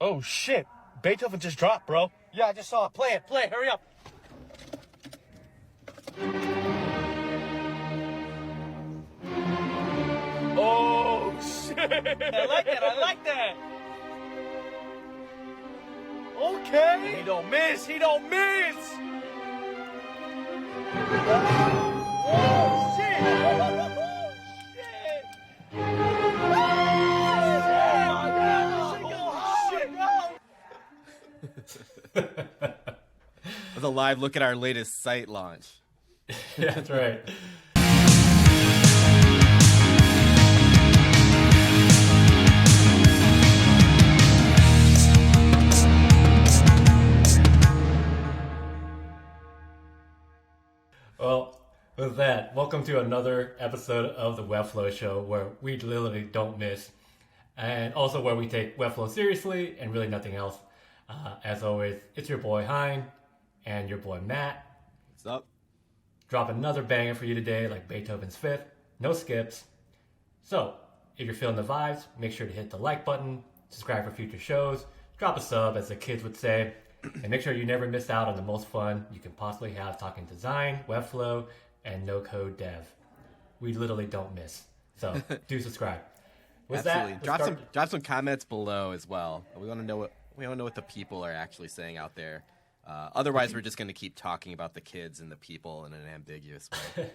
Oh shit! Beethoven just dropped, bro. Yeah, I just saw it. Play it, hurry up. Oh shit! I like that. Okay. He don't miss. Oh shit! With a live look at our latest site launch. Yeah, that's right. Well, with that, welcome to another episode of the Webflow Show, where we literally don't miss, and also where we take Webflow seriously and really nothing else. As always, it's your boy Hien and your boy Matt. What's up? Drop another banger for you today, like Beethoven's Fifth. No skips. So, if you're feeling the vibes, make sure to hit the like button, subscribe for future shows, drop a sub, as the kids would say, and make sure you never miss out on the most fun you can possibly have talking design, Webflow, and no-code dev. We literally don't miss. So, do subscribe. With Absolutely. that, Drop some comments below as well. We want to know what the people are actually saying out there. Otherwise, we're just going to keep talking about the kids and the people in an ambiguous way.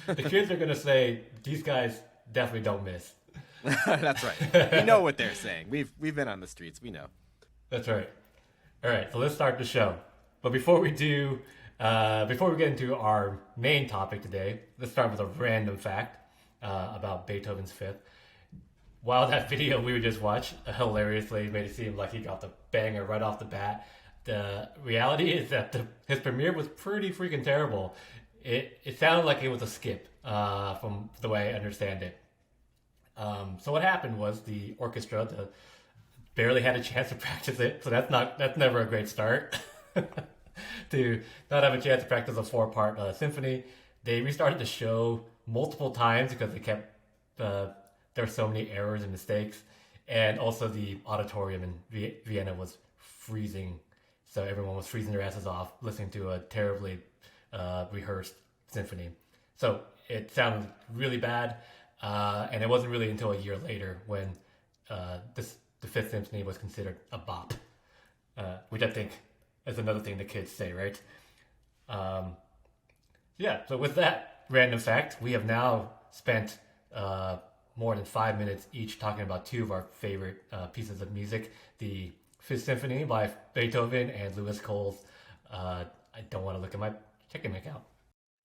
The kids are going to say, these guys definitely don't miss. That's right. We know what they're saying. We've been on the streets. We know. That's right. All right, so let's start the show. But before we get into our main topic today, let's start with a random fact about Beethoven's Fifth. While that video we just watched hilariously made it seem like he got the banger right off the bat, the reality is that his premiere was pretty freaking terrible. It sounded like it was a skip from the way I understand it. So what happened was the orchestra barely had a chance to practice it, so that's never a great start. To not have a chance to practice a 4-part symphony. They restarted the show multiple times because they kept there were so many errors and mistakes, and also the auditorium in Vienna was freezing, so everyone was freezing their asses off listening to a terribly rehearsed symphony. So it sounded really bad, and it wasn't really until a year later when the Fifth Symphony was considered a bop, which I think is another thing the kids say, right? Yeah, so with that random fact, we have now spent more than 5 minutes each talking about two of our favorite pieces of music, the Fifth Symphony by Beethoven and Lewis Cole's I Don't Want to Look at My Chicken Account.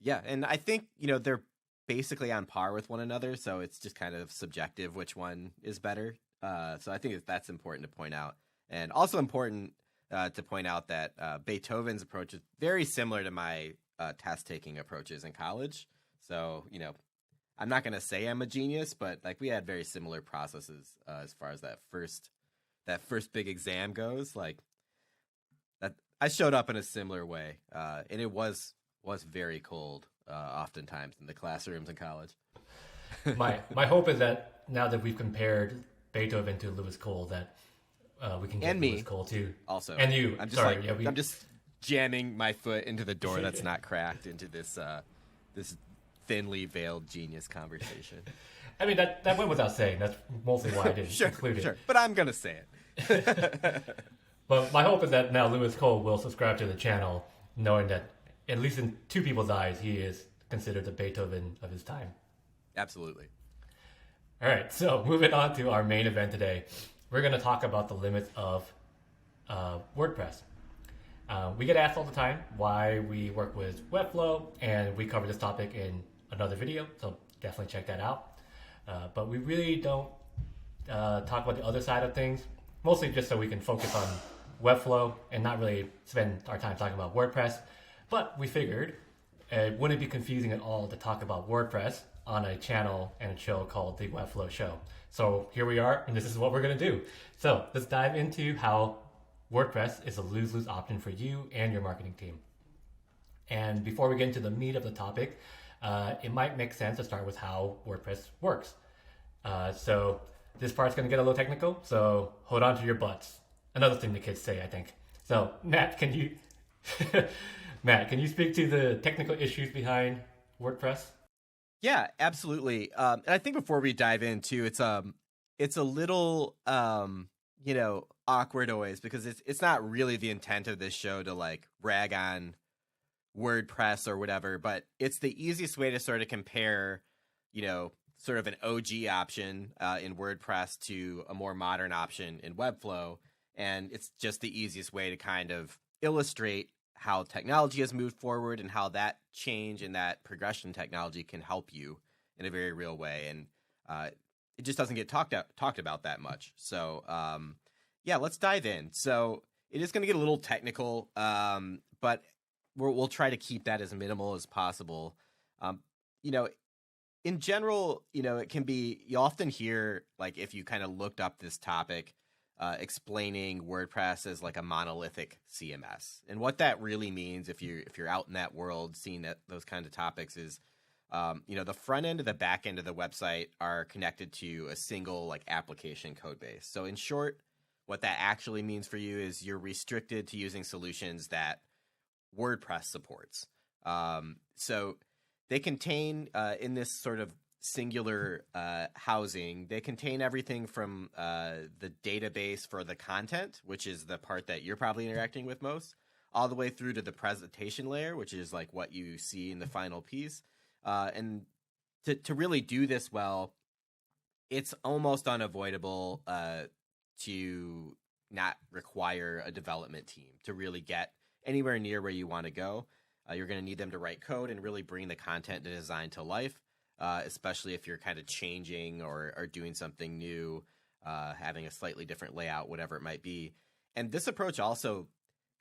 Yeah, and I think, they're basically on par with one another, so it's just kind of subjective which one is better. So I think that's important to point out. And also important to point out that Beethoven's approach is very similar to my test-taking approaches in college. So, I'm not going to say I'm a genius, but we had very similar processes as far as that first big exam goes. That I showed up in a similar way, and it was very cold oftentimes in the classrooms in college. My hope is that now that we've compared Beethoven to Lewis Cole, that we can get Lewis Cole too. Also, and you. I'm just I'm just jamming my foot into the door that's not cracked into this thinly veiled genius conversation. I mean, that went without saying. That's mostly why I didn't include it. Sure, but I'm gonna say it. But my hope is that now Lewis Cole will subscribe to the channel, knowing that at least in two people's eyes, he is considered the Beethoven of his time. Absolutely. All right, so moving on to our main event today, we're going to talk about the limits of WordPress. We get asked all the time why we work with Webflow, and we cover this topic in another video, so definitely check that out. But we really don't talk about the other side of things, mostly just so we can focus on Webflow and not really spend our time talking about WordPress. But we figured wouldn't it be confusing at all to talk about WordPress on a channel and a show called the Webflow Show. So here we are, and this is what we're going to do. So let's dive into how WordPress is a lose-lose option for you and your marketing team. And before we get into the meat of the topic, it might make sense to start with how WordPress works. So this part's going to get a little technical, so hold on to your butts. another thing the kids say, I think. So, Matt, can you Matt, can you speak to the technical issues behind WordPress? Yeah, absolutely. And I think before we dive into it's a little awkward always because it's not really the intent of this show to like rag on WordPress or whatever, but it's the easiest way to sort of compare, sort of an OG option in WordPress to a more modern option in Webflow. And it's just the easiest way to kind of illustrate how technology has moved forward and how that change and that progression technology can help you in a very real way. And it just doesn't get talked about that much. So yeah, let's dive in. So it is going to get a little technical, but we'll try to keep that as minimal as possible. In general, it can be, you often hear, like, if you kind of looked up this topic, explaining WordPress as like a monolithic CMS. And what that really means, if you're out in that world seeing those kinds of topics, is the front end and the back end of the website are connected to a single like application code base. So in short, what that actually means for you is you're restricted to using solutions that WordPress supports. So they contain, in this sort of singular housing, they contain everything from the database for the content, which is the part that you're probably interacting with most, all the way through to the presentation layer, which is like what you see in the final piece. And to really do this well, it's almost unavoidable to not require a development team to really get anywhere near where you want to go. You're going to need them to write code and really bring the content and design to life, especially if you're kind of changing or doing something new, having a slightly different layout, whatever it might be. And this approach also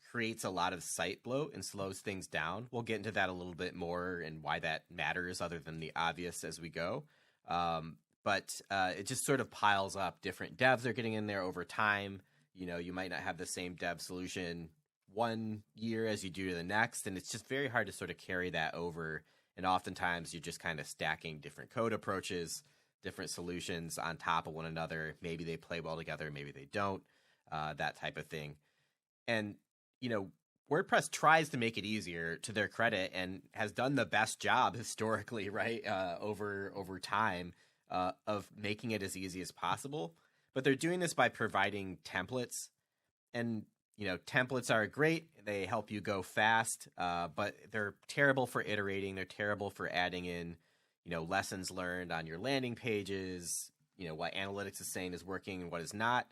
creates a lot of site bloat and slows things down. We'll get into that a little bit more and why that matters other than the obvious as we go. But it just sort of piles up. Different devs are getting in there over time. You might not have the same dev solution one year as you do to the next, and it's just very hard to sort of carry that over. And oftentimes you're just kind of stacking different code approaches, different solutions on top of one another. Maybe they play well together, maybe they don't, that type of thing. And WordPress tries to make it easier, to their credit, and has done the best job historically, right, over time, of making it as easy as possible. But they're doing this by providing templates. And templates are great. They help you go fast, but they're terrible for iterating. They're terrible for adding in, lessons learned on your landing pages, what analytics is saying is working and what is not.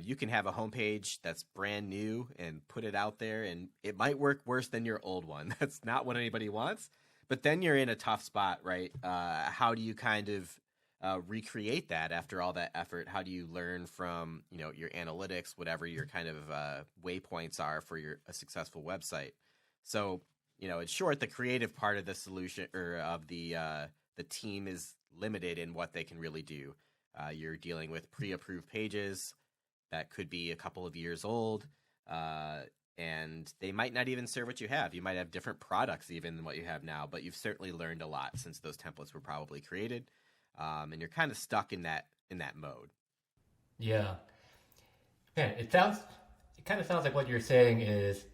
You can have a homepage that's brand new and put it out there, and it might work worse than your old one. That's not what anybody wants. But then you're in a tough spot, right? How do you kind of recreate that after all that effort? How do you learn from your analytics, whatever your kind of waypoints are for a successful website? So in short, the creative part of the solution or of the team is limited in what they can really do. You're dealing with pre-approved pages that could be a couple of years old, and they might not even serve what you have. You might have different products even than what you have now, but you've certainly learned a lot since those templates were probably created. And you're kind of stuck in that mode. Yeah. Man, it kind of sounds like what you're saying is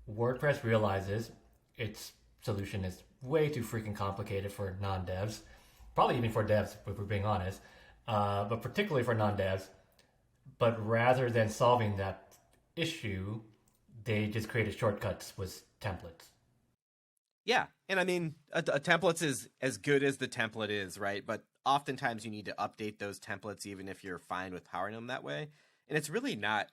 WordPress realizes its solution is way too freaking complicated for non-devs, probably even for devs, if we're being honest, but particularly for non-devs. But rather than solving that issue, they just created shortcuts with templates. Yeah, and I mean, a template is as good as the template is, right? But oftentimes you need to update those templates even if you're fine with powering them that way. And it's really not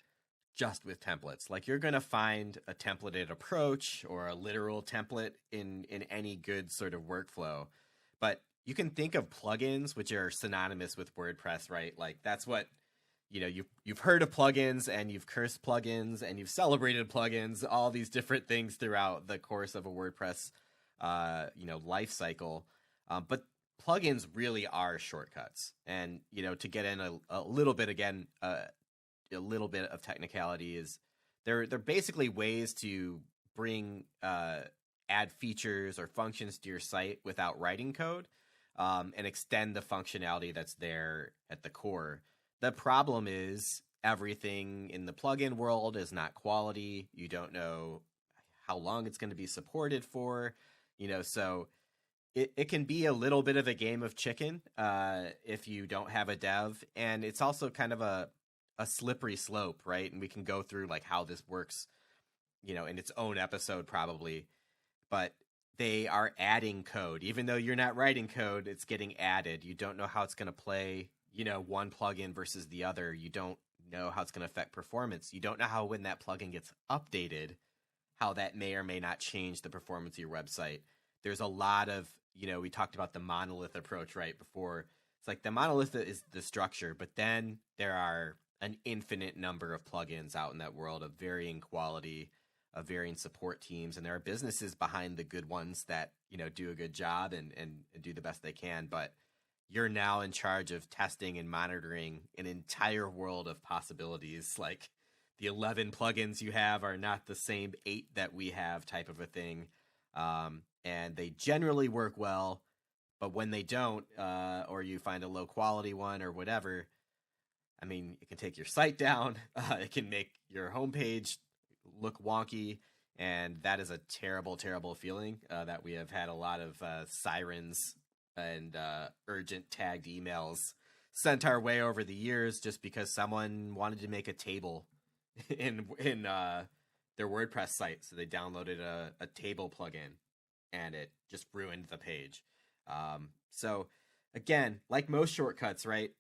just with templates. Like, you're going to find a templated approach or a literal template in any good sort of workflow. But you can think of plugins, which are synonymous with WordPress, right? Like, that's what, you've heard of plugins, and you've cursed plugins, and you've celebrated plugins, all these different things throughout the course of a WordPress life cycle. But plugins really are shortcuts. And to get in a little bit again, a little bit of technicality, is they're basically ways to bring add features or functions to your site without writing code, and extend the functionality that's there at the core. The problem is, everything in the plugin world is not quality. You don't know how long it's going to be supported for, so it can be a little bit of a game of chicken if you don't have a dev. And it's also kind of a slippery slope, right? And we can go through like how this works, in its own episode probably. But they are adding code. Even though you're not writing code, it's getting added. You don't know how it's going to play, one plugin versus the other. You don't know how it's going to affect performance. You don't know how when that plugin gets updated, how that may or may not change the performance of your website. There's a lot of, we talked about the monolith approach right before. It's like the monolith is the structure, but then there are an infinite number of plugins out in that world of varying quality, of varying support teams, and there are businesses behind the good ones that do a good job and do the best they can. But you're now in charge of testing and monitoring an entire world of possibilities. Like the 11 plugins you have are not the same 8 that we have, type of a thing, and they generally work well. But when they don't, or you find a low quality one or whatever, I mean, it can take your site down. It can make your homepage look wonky, and that is a terrible, terrible feeling that we have had a lot of sirens and urgent tagged emails sent our way over the years just because someone wanted to make a table in their WordPress site. So they downloaded a table plugin, and it just ruined the page. So again, like most shortcuts, right?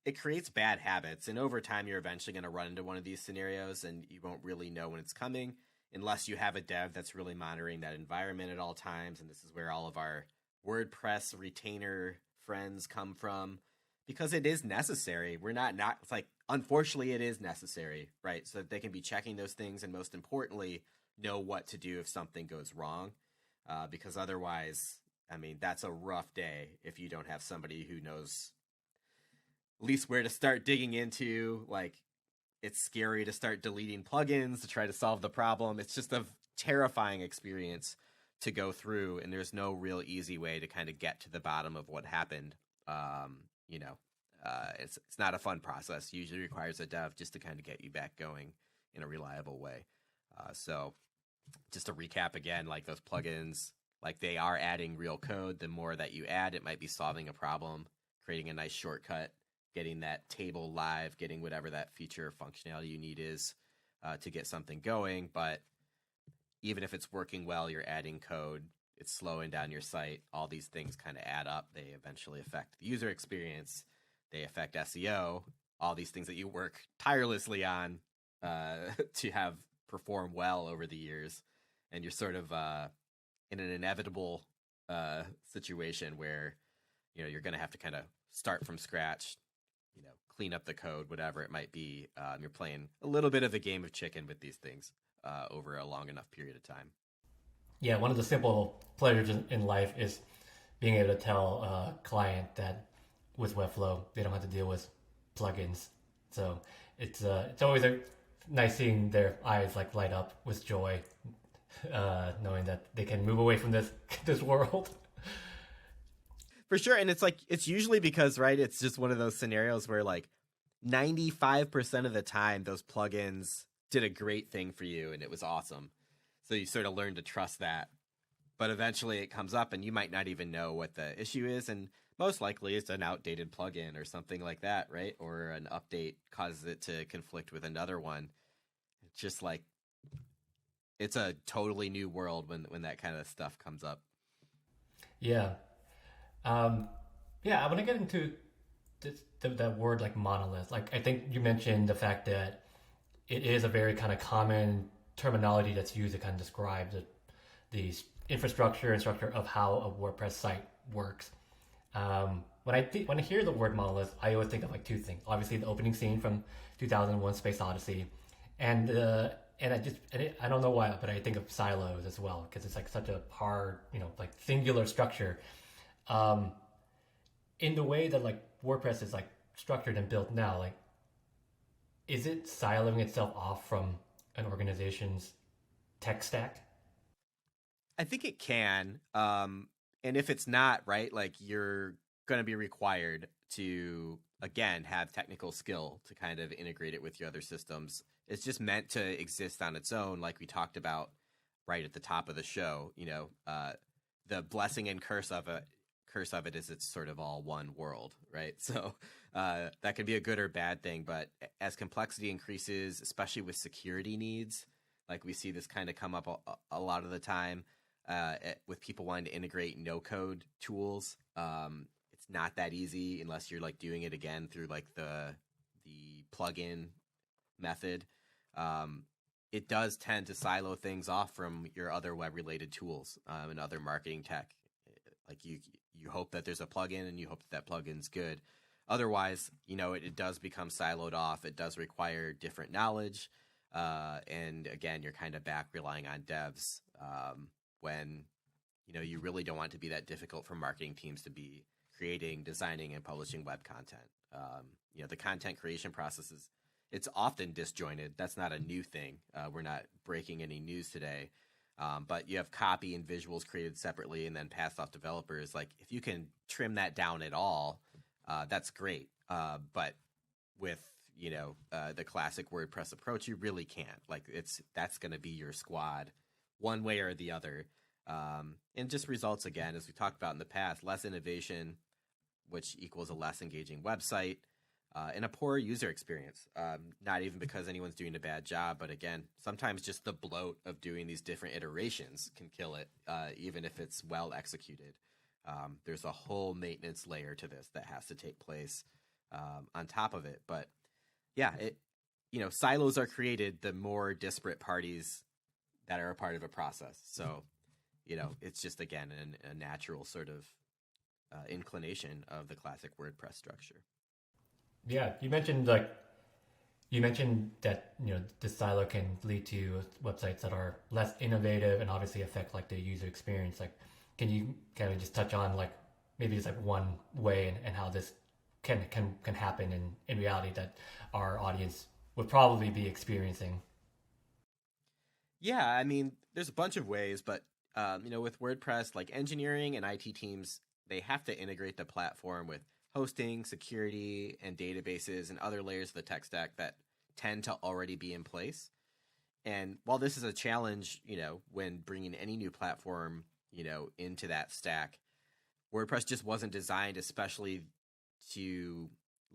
It creates bad habits, and over time you're eventually going to run into one of these scenarios, and you won't really know when it's coming unless you have a dev that's really monitoring that environment at all times. And this is where all of our WordPress retainer friends come from, because it is necessary. We're not it's like, unfortunately it is necessary, right? So that they can be checking those things, and most importantly, know what to do if something goes wrong, because otherwise, I mean, that's a rough day if you don't have somebody who knows at least where to start digging into. Like, it's scary to start deleting plugins to try to solve the problem. It's just a terrifying experience to go through, and there's no real easy way to kind of get to the bottom of what happened. It's not a fun process. Usually requires a dev just to kind of get you back going in a reliable way. So just to recap again, like those plugins, like they are adding real code. The more that you add, it might be solving a problem, creating a nice shortcut, getting that table live, getting whatever that feature or functionality you need is to get something going. But even if it's working well, you're adding code, it's slowing down your site. All these things kind of add up. They eventually affect the user experience. They affect SEO, all these things that you work tirelessly on to have perform well over the years. And you're sort of in an inevitable situation where, you're going to have to kind of start from scratch, clean up the code, whatever it might be. You're playing a little bit of a game of chicken with these things over a long enough period of time. Yeah, one of the simple pleasures in life is being able to tell a client that with Webflow, they don't have to deal with plugins. So it's always nice seeing their eyes like light up with joy, knowing that they can move away from this world. For sure. And it's usually because, right, it's just one of those scenarios where like 95% of the time those plugins did a great thing for you and it was awesome. So you sort of learn to trust that. But eventually it comes up and you might not even know what the issue is. And most likely it's an outdated plugin or something like that, right? Or an update causes it to conflict with another one. It's just like, it's a totally new world when that kind of stuff comes up. Yeah. I want to get into that word like monolith. Like, I think you mentioned the fact that it is a very kind of common terminology that's used to kind of describe the infrastructure and structure of how a WordPress site works. When I hear the word monolith, I always think of like two things. Obviously, the opening scene from 2001: Space Odyssey, and I don't know why, but I think of silos as well because it's like such a hard, like singular structure. In the way that like WordPress is like structured and built now, like, is it siloing itself off from an organization's tech stack? I think it can. And if it's not, right, like you're going to be required to again, have technical skill to kind of integrate it with your other systems. It's just meant to exist on its own, like we talked about right at the top of the show. The blessing and curse of it is it's sort of all one world, right? So that can be a good or bad thing, but as complexity increases, especially with security needs, like we see this kind of come up a lot of the time with people wanting to integrate no-code tools. It's not that easy unless you're like doing it again through like the plugin method. It does tend to silo things off from your other web-related tools and other marketing tech. Like you hope that there's a plugin and you hope that plugin's good. Otherwise, it does become siloed off. It does require different knowledge. And again, you're kind of back relying on devs when, you really don't want it to be that difficult for marketing teams to be creating, designing, and publishing web content. The content creation process it's often disjointed. That's not a new thing. We're not breaking any news today. But you have copy and visuals created separately and then passed off developers. Like if you can trim that down at all, that's great. But with the classic WordPress approach, you really can't. Like that's going to be your squad, one way or the other, and just results again, as we talked about in the past, less innovation, which equals a less engaging website. And a poor user experience, not even because anyone's doing a bad job, but again, sometimes just the bloat of doing these different iterations can kill it, even if it's well executed. There's a whole maintenance layer to this that has to take place on top of it. But yeah, silos are created the more disparate parties that are a part of a process. So, it's just, again, a natural sort of inclination of the classic WordPress structure. Yeah, you mentioned that the silo can lead to websites that are less innovative and obviously affect like the user experience. Like, can you kind of just touch on like maybe it's like one way and how this can happen in reality that our audience would probably be experiencing? Yeah, I mean, there's a bunch of ways, but with WordPress, like engineering and IT teams, they have to integrate the platform with hosting, security, and databases and other layers of the tech stack that tend to already be in place. And while this is a challenge, when bringing any new platform, into that stack, WordPress just wasn't designed especially to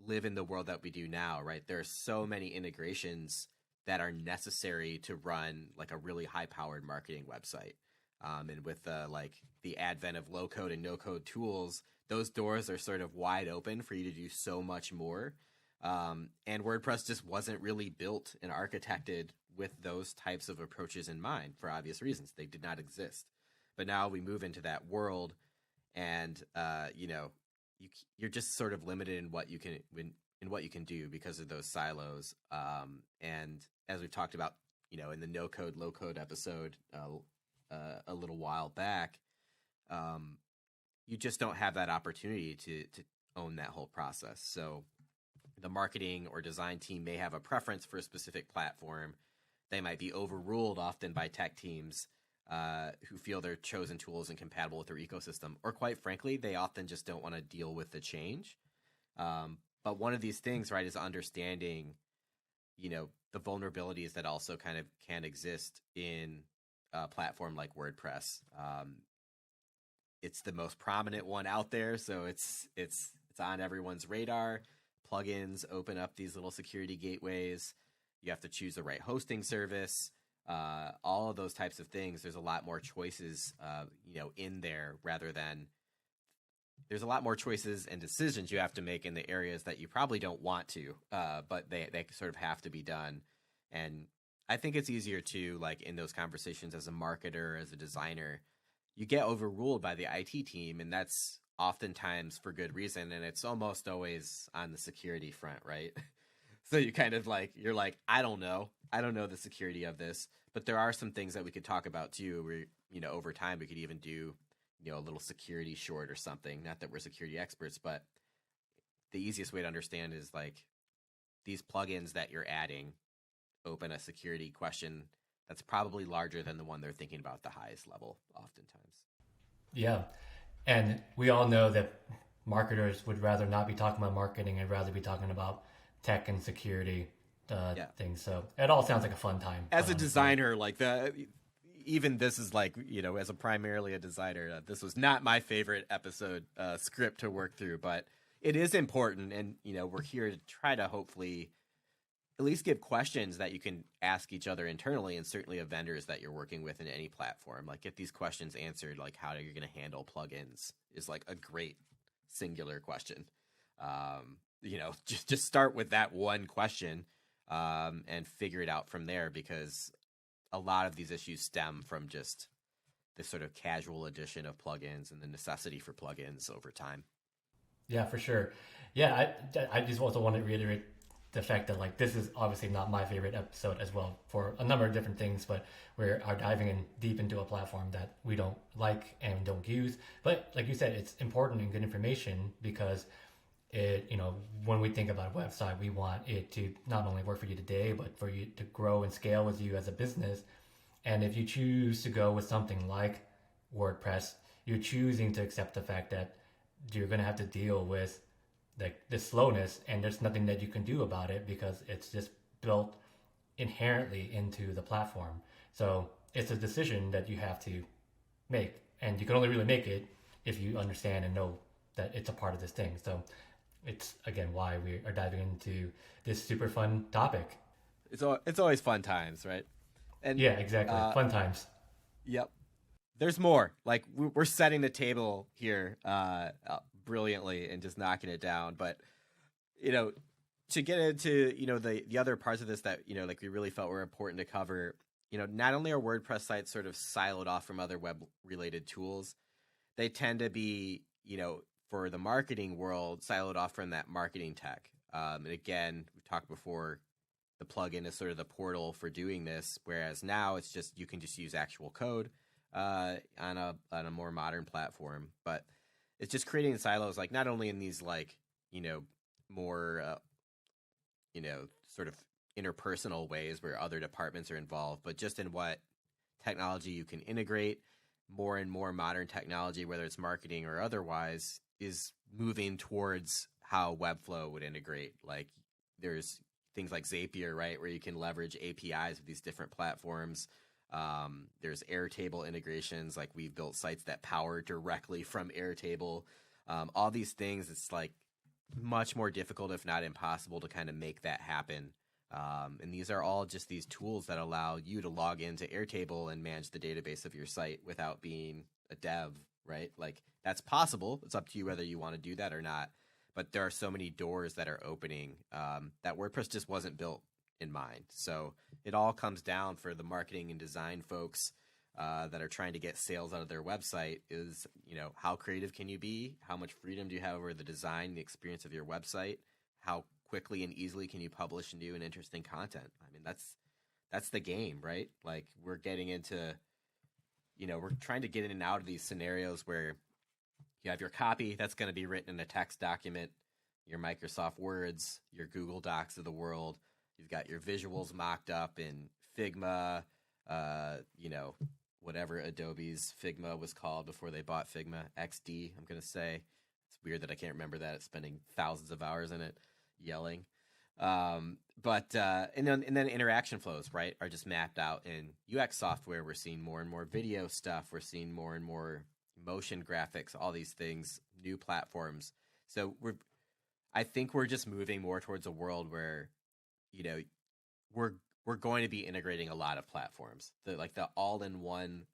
live in the world that we do now, right? There are so many integrations that are necessary to run like a really high-powered marketing website. And with the advent of low-code and no-code tools, those doors are sort of wide open for you to do so much more. And WordPress just wasn't really built and architected with those types of approaches in mind for obvious reasons. They did not exist. But now we move into that world and, you're just sort of limited in what you can do because of those silos. And as we've talked about, in the no code, low code episode a little while back, you just don't have that opportunity to own that whole process. So the marketing or design team may have a preference for a specific platform. They might be overruled often by tech teams who feel their chosen tool isn't compatible with their ecosystem. Or quite frankly, they often just don't want to deal with the change. But one of these things, right, is understanding, the vulnerabilities that also kind of can exist in a platform like WordPress. It's the most prominent one out there, so it's on everyone's radar. Plugins open up these little security gateways. You have to choose the right hosting service. All of those types of things. There's a lot more choices, in there rather than there's a lot more choices and decisions you have to make in the areas that you probably don't want to, but they sort of have to be done. And I think it's easier to, like, in those conversations as a marketer, as a designer, you get overruled by the IT team, and that's oftentimes for good reason, and it's almost always on the security front, right? So you kind of you're like, I don't know the security of this, but there are some things that we could talk about too, where, over time we could even do, a little security short or something. Not that we're security experts, but the easiest way to understand is like these plugins that you're adding open a security question that's probably larger than the one they're thinking about at the highest level oftentimes. Yeah. And we all know that marketers would rather not be talking about marketing and rather be talking about tech and security things. So it all sounds like a fun time. As a designer, like even this is like, as primarily a designer, this was not my favorite episode script to work through, but it is important. And, we're here to try to hopefully at least give questions that you can ask each other internally, and certainly of vendors that you're working with in any platform. Like, get these questions answered, like how you're going to handle plugins is like a great singular question. Just start with that one question and figure it out from there, because a lot of these issues stem from just this sort of casual addition of plugins and the necessity for plugins over time. Yeah, for sure. Yeah, I just also want to reiterate the fact that like this is obviously not my favorite episode as well, for a number of different things, but we are diving in deep into a platform that we don't like and don't use. But like you said, it's important and good information, because it, when we think about a website, we want it to not only work for you today, but for you to grow and scale with you as a business. And if you choose to go with something like WordPress, you're choosing to accept the fact that you're going to have to deal with like the slowness, and there's nothing that you can do about it because it's just built inherently into the platform. So it's a decision that you have to make, and you can only really make it if you understand and know that it's a part of this thing. So it's, again, why we are diving into this super fun topic. It's always fun times, right? And yeah, exactly. Fun times. Yep. There's more. Like, we're setting the table here brilliantly and just knocking it down. But, to get into, the other parts of this that, like we really felt were important to cover, not only are WordPress sites sort of siloed off from other web-related tools, they tend to be, for the marketing world, siloed off from that marketing tech. And again, we talked before, the plugin is sort of the portal for doing this, whereas now it's just, you can just use actual code on a more modern platform. But it's just creating silos, like not only in these like, more, sort of interpersonal ways where other departments are involved, but just in what technology you can integrate. More and more modern technology, whether it's marketing or otherwise, is moving towards how Webflow would integrate. Like, there's things like Zapier, right, where you can leverage APIs with these different platforms. There's Airtable integrations, like we've built sites that power directly from Airtable. All these things, it's like much more difficult, if not impossible, to kind of make that happen. And these are all just these tools that allow you to log into Airtable and manage the database of your site without being a dev, right? Like, that's possible. It's up to you whether you want to do that or not. But there are so many doors that are opening that WordPress just wasn't built in mind. So it all comes down for the marketing and design folks that are trying to get sales out of their website is, how creative can you be? How much freedom do you have over the design, the experience of your website? How quickly and easily can you publish new and interesting content? I mean, that's the game, right? Like, we're getting into, we're trying to get in and out of these scenarios where you have your copy that's going to be written in a text document, your Microsoft Words, your Google Docs of the world. You've got your visuals mocked up in Figma, whatever Adobe's Figma was called before they bought Figma, XD, I'm going to say. It's weird that I can't remember that. It's spending thousands of hours in it yelling. And then interaction flows, right, are just mapped out in UX software. We're seeing more and more video stuff. We're seeing more and more motion graphics, all these things, new platforms. So I think we're just moving more towards a world where, we're going to be integrating a lot of platforms. The all-in-one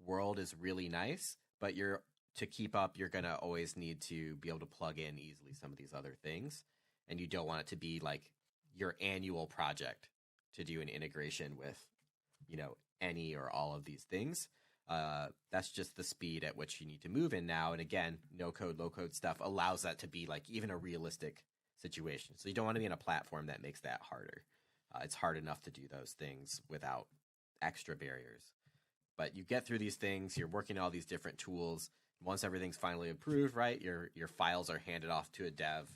world is really nice, but to keep up, you're going to always need to be able to plug in easily some of these other things. And you don't want it to be like your annual project to do an integration with, any or all of these things. That's just the speed at which you need to move in now. And again, no code, low code stuff allows that to be like even a realistic situation. So you don't want to be in a platform that makes that harder. It's hard enough to do those things without extra barriers. But you get through these things, you're working on all these different tools. Once everything's finally approved, right, your files are handed off to a dev,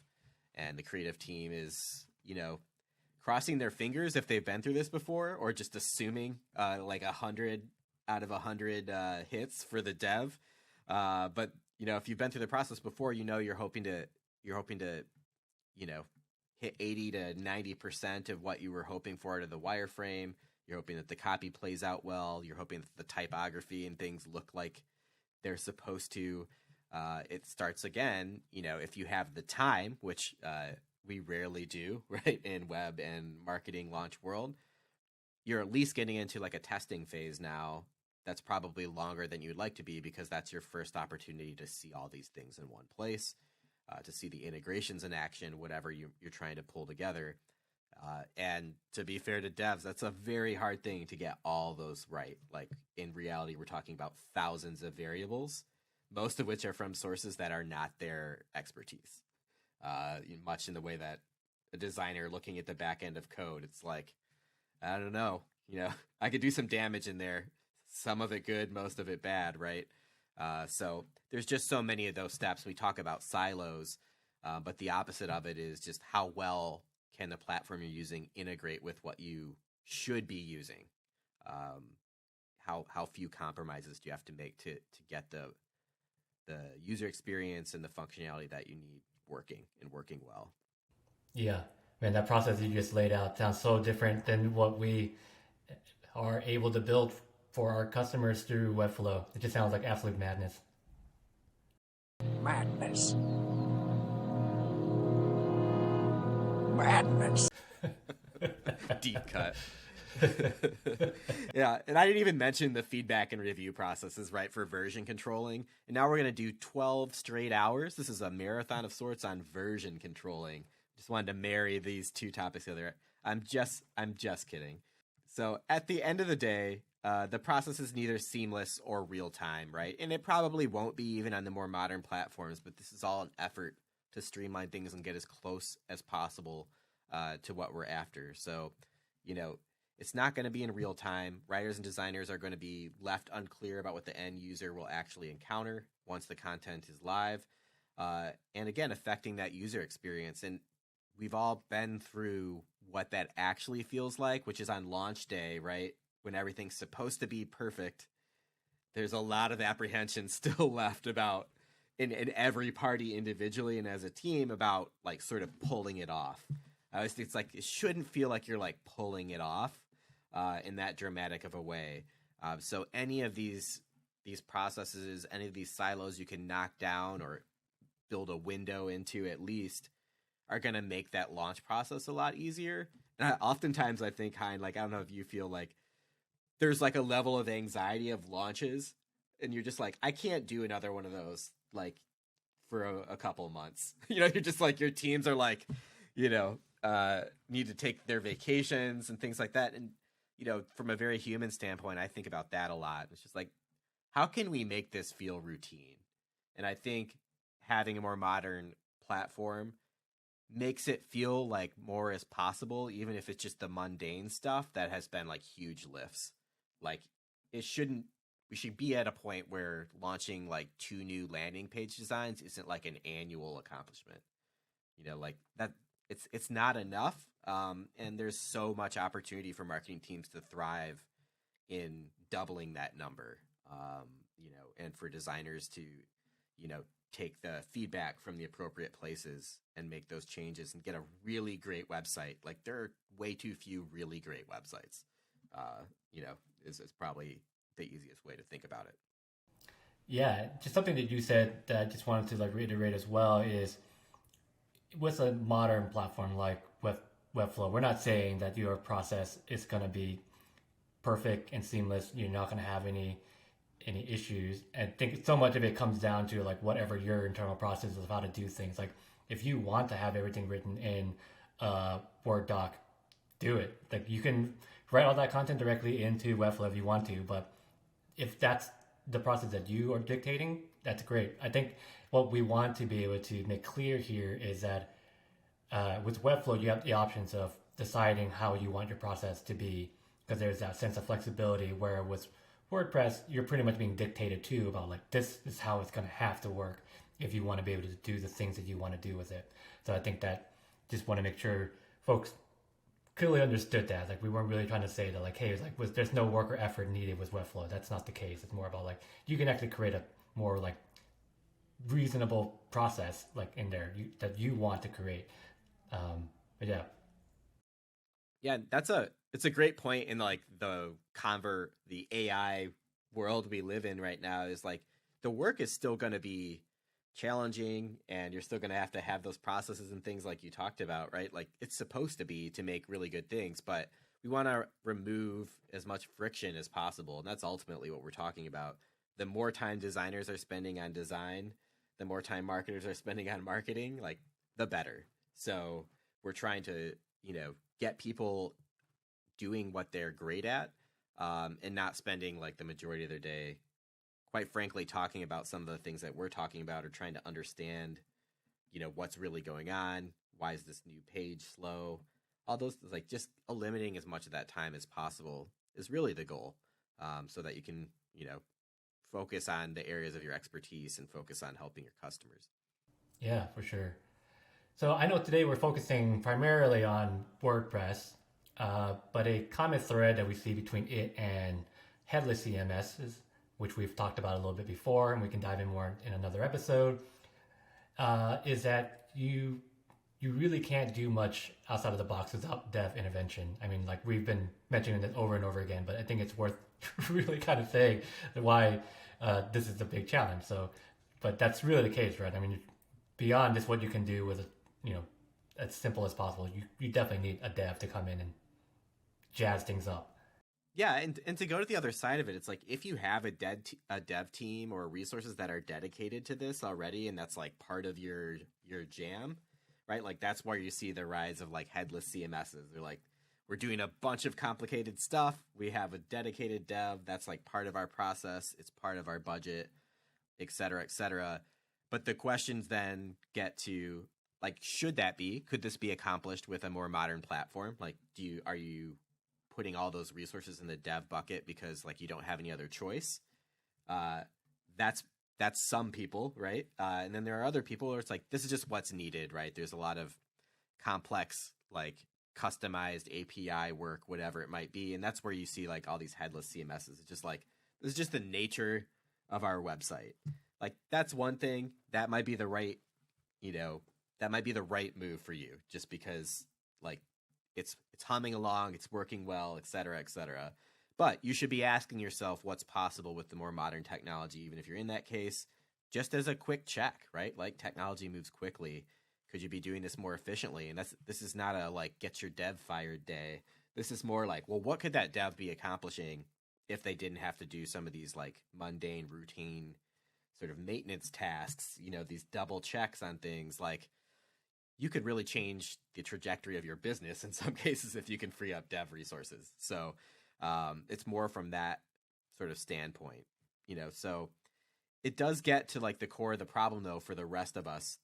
and the creative team is, crossing their fingers if they've been through this before, or just assuming like 100 out of 100 hits for the dev. But if you've been through the process before, you're hoping to, hit 80 to 90% of what you were hoping for out of the wireframe. You're hoping that the copy plays out well. You're hoping that the typography and things look like they're supposed to. It starts again, if you have the time, which we rarely do, right, in web and marketing launch world, you're at least getting into like a testing phase now. That's probably longer than you'd like to be, because that's your first opportunity to see all these things in one place, to see the integrations in action, whatever you're trying to pull together. And to be fair to devs, that's a very hard thing to get all those right. Like in reality, we're talking about thousands of variables, most of which are from sources that are not their expertise. Much in the way that a designer looking at the back end of code, it's like, I don't know, I could do some damage in there. Some of it good, most of it bad, right? So there's just so many of those steps. We talk about silos, but the opposite of it is just how well can the platform you're using integrate with what you should be using? How few compromises do you have to make to get the user experience and the functionality that you need working well? Yeah, man, that process you just laid out sounds so different than what we are able to build for our customers through Webflow. It just sounds like absolute madness. Madness. Madness. Deep cut. Yeah, and I didn't even mention the feedback and review processes, right, for version controlling. And now we're going to do 12 straight hours. This is a marathon of sorts on version controlling. Just wanted to marry these two topics together. I'm just kidding. So at the end of the day, the process is neither seamless or real time, right? And it probably won't be even on the more modern platforms, but this is all an effort to streamline things and get as close as possible to what we're after. So, it's not going to be in real time. Writers and designers are going to be left unclear about what the end user will actually encounter once the content is live. And again, affecting that user experience. And we've all been through what that actually feels like, which is on launch day, right? When everything's supposed to be perfect. There's a lot of apprehension still left about in every party individually and as a team about like sort of pulling it off. I always think it's like, it shouldn't feel like you're like pulling it off in that dramatic of a way. So any of these processes, any of these silos you can knock down or build a window into at least are going to make that launch process a lot easier. And oftentimes I think, Hien, like, I don't know if you feel like there's like a level of anxiety of launches and you're just like, I can't do another one of those like for a couple of months. You're just like, your teams are like, need to take their vacations and things like that. And, from a very human standpoint, I think about that a lot. It's just like, how can we make this feel routine? And I think having a more modern platform makes it feel like more is possible, even if it's just the mundane stuff that has been like huge lifts. Like we should be at a point where launching like 2 new landing page designs isn't like an annual accomplishment. Like that, it's not enough. And there's so much opportunity for marketing teams to thrive in doubling that number, and for designers to, take the feedback from the appropriate places and make those changes and get a really great website. Like there are way too few really great websites, is probably the easiest way to think about it. Yeah, just something that you said that I just wanted to like reiterate as well is with a modern platform like Webflow, we're not saying that your process is going to be perfect and seamless. You're not going to have any issues. And I think so much of it comes down to like whatever your internal process is of how to do things. Like if you want to have everything written in Word doc, do it. Like you can write all that content directly into Webflow if you want to, but if that's the process that you are dictating, that's great. I think what we want to be able to make clear here is that with Webflow, you have the options of deciding how you want your process to be, because there's that sense of flexibility, where with WordPress, you're pretty much being dictated to about like, this is how it's going to have to work if you want to be able to do the things that you want to do with it. So I think that just want to make sure folks clearly understood that. Like we weren't really trying to say that like, hey, it's like there's no work or effort needed with Webflow. That's not the case. It's more about like, you can actually create a more like reasonable process like in there that you want to create. But yeah. Yeah, it's a great point in like the AI world we live in right now. Is like the work is still going to be challenging, and you're still going to have those processes and things like you talked about, right? Like it's supposed to be to make really good things, but we want to remove as much friction as possible, and that's ultimately what we're talking about. The more time designers are spending on design, the more time marketers are spending on marketing, like the better. So we're trying to, get people doing what they're great at, and not spending like the majority of their day, quite frankly, talking about some of the things that we're talking about, or trying to understand, what's really going on. Why is this new page slow? All those, like, just eliminating as much of that time as possible is really the goal, so that you can, focus on the areas of your expertise and focus on helping your customers. Yeah, for sure. So I know today we're focusing primarily on WordPress, but a common thread that we see between it and headless CMSs, which we've talked about a little bit before, and we can dive in more in another episode, is that you really can't do much outside of the box without dev intervention. I mean, like we've been mentioning this over and over again, but I think it's worth really kind of saying why this is a big challenge. So, but that's really the case, right? I mean, beyond just what you can do with as simple as possible, you definitely need a dev to come in and jazz things up. Yeah, and to go to the other side of it, it's like if you have a dev team or resources that are dedicated to this already, and that's like part of your jam, right? Like that's where you see the rise of like headless CMSs. They're like, we're doing a bunch of complicated stuff. We have a dedicated dev. That's like part of our process. It's part of our budget, et cetera, et cetera. But the questions then get to like, could this be accomplished with a more modern platform? Like, are you putting all those resources in the dev bucket because like you don't have any other choice? That's some people, right? And then there are other people where it's like, this is just what's needed, right? There's a lot of complex, like customized API work, whatever it might be. And that's where you see like all these headless CMSs. It's just like, this is just the nature of our website. Like that's one thing that might be the right, move for you, just because like it's humming along, it's working well, et cetera, et cetera. But you should be asking yourself what's possible with the more modern technology, even if you're in that case, just as a quick check, right? Like technology moves quickly. Could you be doing this more efficiently? And this is not a like get your dev fired day. This is more like, well, what could that dev be accomplishing if they didn't have to do some of these like mundane, routine sort of maintenance tasks, these double checks on things. Like you could really change the trajectory of your business in some cases if you can free up dev resources. So it's more from that sort of standpoint, so it does get to like the core of the problem though for the rest of us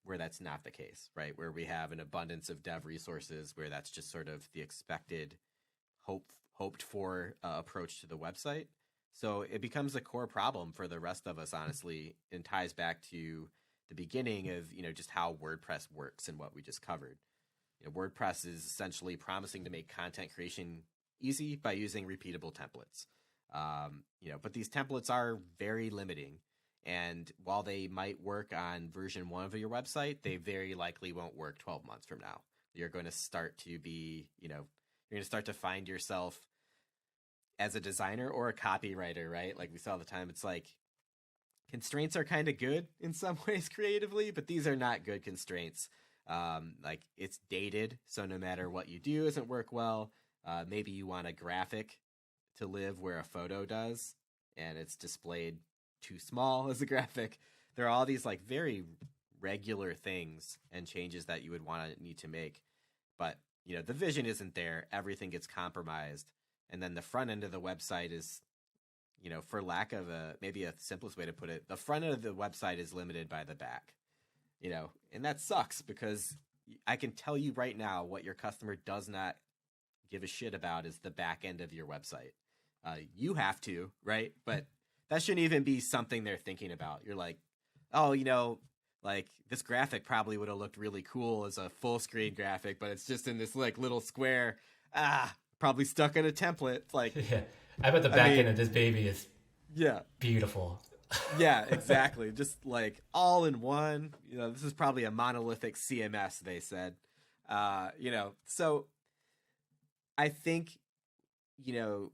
where that's not the case, right? Where we have an abundance of dev resources, where that's just sort of the expected hoped for approach to the website. So it becomes a core problem for the rest of us, honestly, and ties back to the beginning of, just how WordPress works and what we just covered. WordPress is essentially promising to make content creation easy by using repeatable templates. But these templates are very limiting. And while they might work on version 1 of your website, they very likely won't work 12 months from now. You're going to start to be, you're going to start to find yourself as a designer or a copywriter, right? Like we saw all the time, it's like constraints are kind of good in some ways creatively, but these are not good constraints. Like it's dated, so no matter what you do doesn't work well. Maybe you want a graphic to live where a photo does, and it's displayed too small as a graphic. There are all these like very regular things and changes that you would need to make, but the vision isn't there. Everything gets compromised. And then the front end of the website is, for lack of maybe a simplest way to put it, the front end of the website is limited by the back, and that sucks because I can tell you right now what your customer does not give a shit about is the back end of your website. You have to, right? But that shouldn't even be something they're thinking about. You're like, oh, like this graphic probably would have looked really cool as a full screen graphic, but it's just in this like little square. Probably stuck in a template. Like, yeah, I bet the back end of this baby is yeah, beautiful. Yeah, exactly. Just like all in one. This is probably a monolithic CMS, they said. So I think, you know,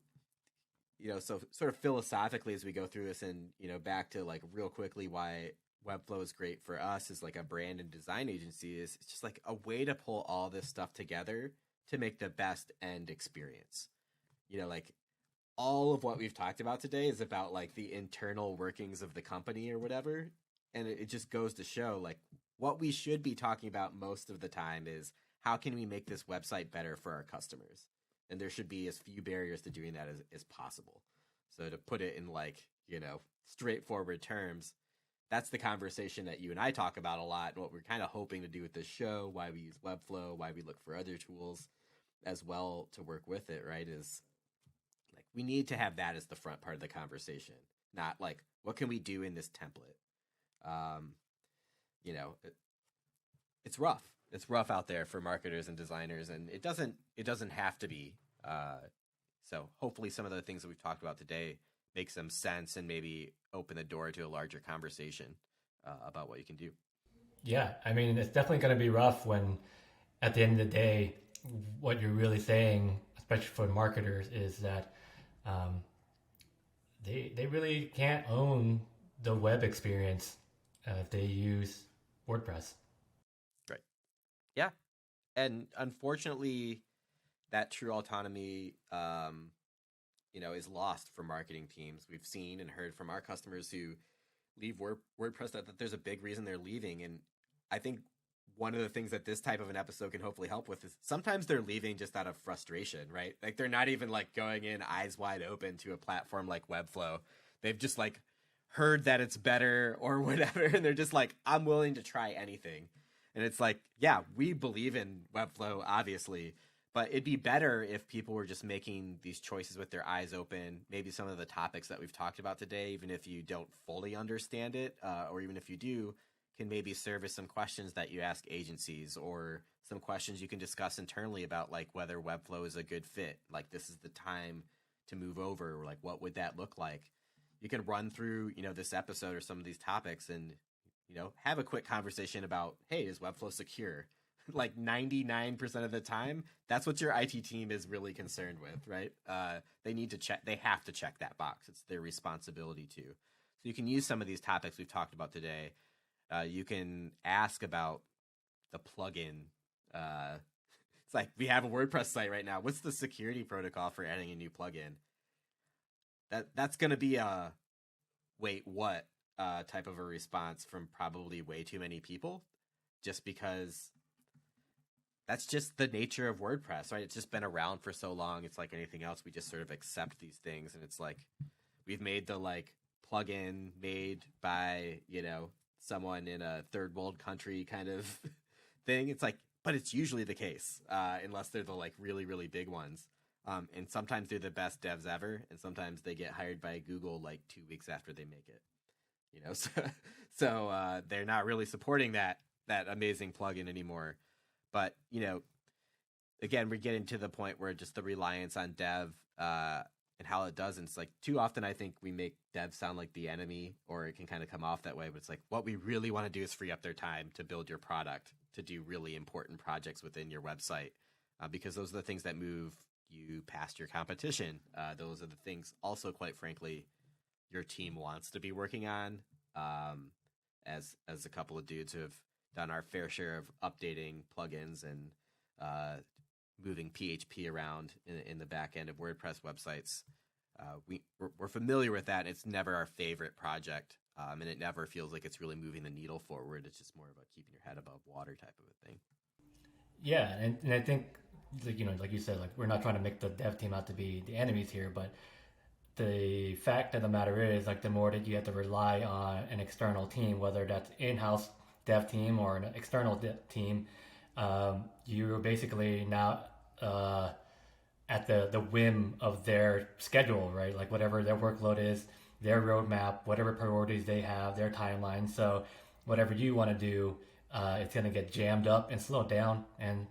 so sort of philosophically as we go through this and, back to like real quickly why Webflow is great for us as like a brand and design agency is it's just like a way to pull all this stuff together to make the best end experience. Like all of what we've talked about today is about like the internal workings of the company or whatever. And it just goes to show like what we should be talking about most of the time is how can we make this website better for our customers? And there should be as few barriers to doing that as possible. So to put it in like, straightforward terms, that's the conversation that you and I talk about a lot. And what we're kind of hoping to do with this show, why we use Webflow, why we look for other tools as well to work with it, right? Is like we need to have that as the front part of the conversation, not like what can we do in this template. It's rough. It's rough out there for marketers and designers, and it doesn't have to be. So hopefully some of the things that we've talked about today make some sense and maybe open the door to a larger conversation about what you can do. Yeah, I mean, it's definitely going to be rough when at the end of the day, what you're really saying, especially for marketers, is that they really can't own the web experience if they use WordPress. Right. Yeah. And unfortunately, that true autonomy, is lost for marketing teams. We've seen and heard from our customers who leave WordPress that there's a big reason they're leaving. And I think one of the things that this type of an episode can hopefully help with is sometimes they're leaving just out of frustration, right? Like they're not even like going in eyes wide open to a platform like Webflow. They've just like heard that it's better or whatever. And they're just like, I'm willing to try anything. And it's like, yeah, we believe in Webflow, obviously, but it'd be better if people were just making these choices with their eyes open. Maybe some of the topics that we've talked about today, even if you don't fully understand it, or even if you do, can maybe serve as some questions that you ask agencies or some questions you can discuss internally about like whether Webflow is a good fit. Like this is the time to move over. Or like what would that look like? You can run through, this episode or some of these topics and, have a quick conversation about, hey, is Webflow secure? Like 99% of the time, that's what your IT team is really concerned with, right? They have to check that box. It's their responsibility to. So you can use some of these topics we've talked about today. You can ask about the plugin. It's like we have a WordPress site right now. What's the security protocol for adding a new plugin? That's going to be a wait, what type of a response from probably way too many people, just because that's just the nature of WordPress, right? It's just been around for so long. It's like anything else. We just sort of accept these things. And it's like we've made the like plugin made by, someone in a third world country kind of thing. It's like, but it's usually the case, unless they're the like really, really big ones. And sometimes they're the best devs ever. And sometimes they get hired by Google like 2 weeks after they make it, so they're not really supporting that amazing plugin anymore. But, again, we're getting to the point where just the reliance on dev and how it does. And it's like too often I think we make devs sound like the enemy, or it can kind of come off that way. But it's like what we really want to do is free up their time to build your product, to do really important projects within your website, because those are the things that move you past your competition. Those are the things also, quite frankly, your team wants to be working on. As a couple of dudes who have done our fair share of updating plugins and moving PHP around in the back end of WordPress websites, we're familiar with that. It's never our favorite project, and it never feels like it's really moving the needle forward. It's just more of a keeping your head above water type of a thing. Yeah, and I think, like you said, like we're not trying to make the dev team out to be the enemies here, but the fact of the matter is, like, the more that you have to rely on an external team, whether that's in-house dev team or an external dev team, you're basically now at the whim of their schedule, right? Like whatever their workload is, their roadmap, whatever priorities they have, their timeline. So whatever you want to do, it's going to get jammed up and slowed down, and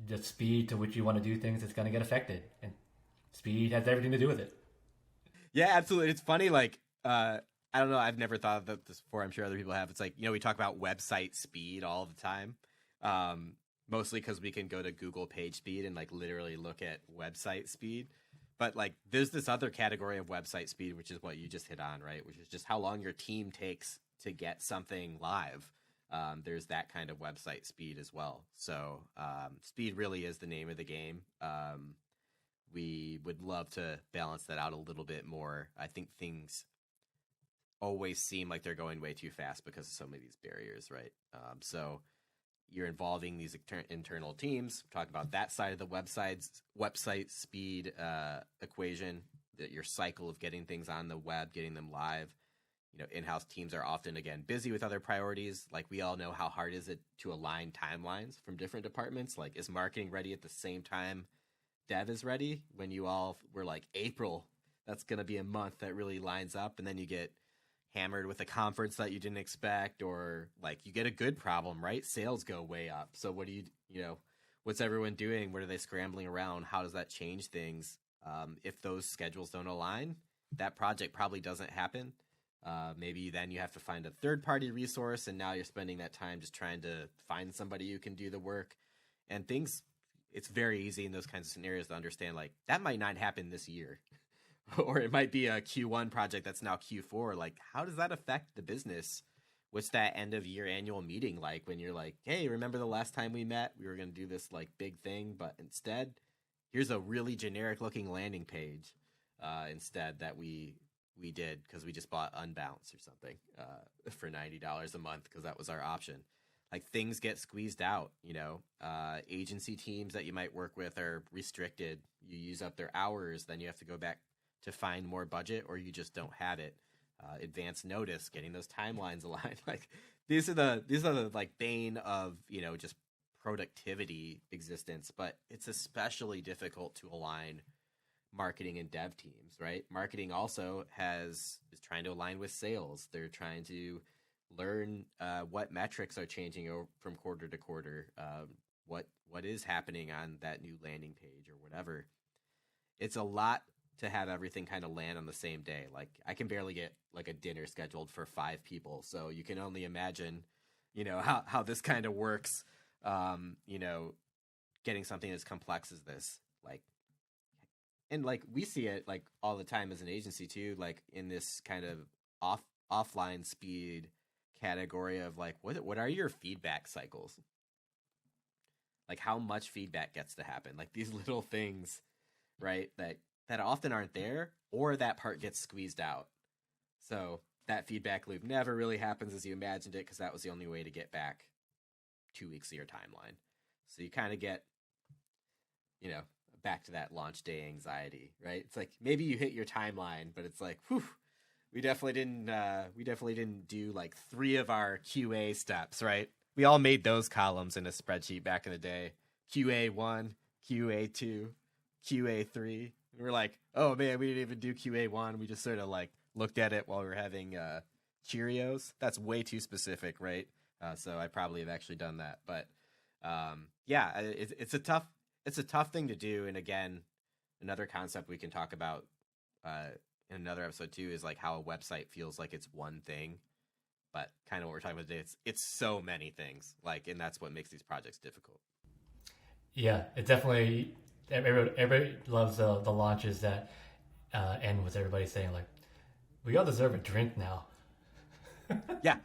the speed to which you want to do things is going to get affected. And speed has everything to do with it. Yeah, absolutely. It's funny, like I don't know. I've never thought of this before. I'm sure other people have. It's like, we talk about website speed all the time. Mostly because we can go to Google page speed and like literally look at website speed. But like there's this other category of website speed, which is what you just hit on, right? Which is just how long your team takes to get something live. There's that kind of website speed as well. So speed really is the name of the game. We would love to balance that out a little bit more. I think things always seem like they're going way too fast because of so many of these barriers, right? So you're involving these internal teams. Talk about that side of the website speed equation, that your cycle of getting things on the web, getting them live. In-house teams are often, again, busy with other priorities. Like we all know how hard is it to align timelines from different departments. Like, is marketing ready at the same time dev is ready? When you all were like, April, that's going to be a month that really lines up. And then you get hammered with a conference that you didn't expect, or like you get a good problem, right? Sales go way up. So what do what's everyone doing? What are they scrambling around? How does that change things? If those schedules don't align, that project probably doesn't happen. Maybe then you have to find a third-party resource, and now you're spending that time just trying to find somebody who can do the work. And it's very easy in those kinds of scenarios to understand, like, that might not happen this year. Or it might be a Q1 project that's now Q4. Like, how does that affect the business? What's that end of year annual meeting like when you're like, hey, remember the last time we met? We were going to do this like big thing, but instead, here's a really generic looking landing page instead that we did because we just bought Unbounce or something for $90 a month because that was our option. Like, things get squeezed out, agency teams that you might work with are restricted. You use up their hours, then you have to go back to find more budget, or you just don't have it. Advance notice, getting those timelines aligned. Like, these are the like bane of, just productivity existence, but it's especially difficult to align marketing and dev teams, right? Marketing also is trying to align with sales. They're trying to learn what metrics are changing from quarter to quarter, what is happening on that new landing page or whatever. It's a lot to have everything kind of land on the same day. Like, I can barely get like a dinner scheduled for 5 people. So you can only imagine, how this kind of works, getting something as complex as this. And we see it like all the time as an agency too, like in this kind of offline speed category of like, what are your feedback cycles? Like, how much feedback gets to happen? Like, these little things, right, that often aren't there, or that part gets squeezed out. So that feedback loop never really happens as you imagined it, because that was the only way to get back 2 weeks of your timeline. So you kind of get, back to that launch day anxiety, right? It's like, maybe you hit your timeline, but it's like, whew, we definitely didn't do like 3 of our QA steps, right? We all made those columns in a spreadsheet back in the day. QA1, QA2, QA3. We were like, oh man, we didn't even do QA1. We just sort of like looked at it while we were having Cheerios. That's way too specific, right? So I probably have actually done that. But yeah, it's a tough thing to do. And again, another concept we can talk about in another episode too is like how a website feels like it's one thing, but kind of what we're talking about today, it's so many things. Like, and that's what makes these projects difficult. Yeah, it definitely. Everybody loves the launches that end with everybody saying like, "We all deserve a drink now." Yeah,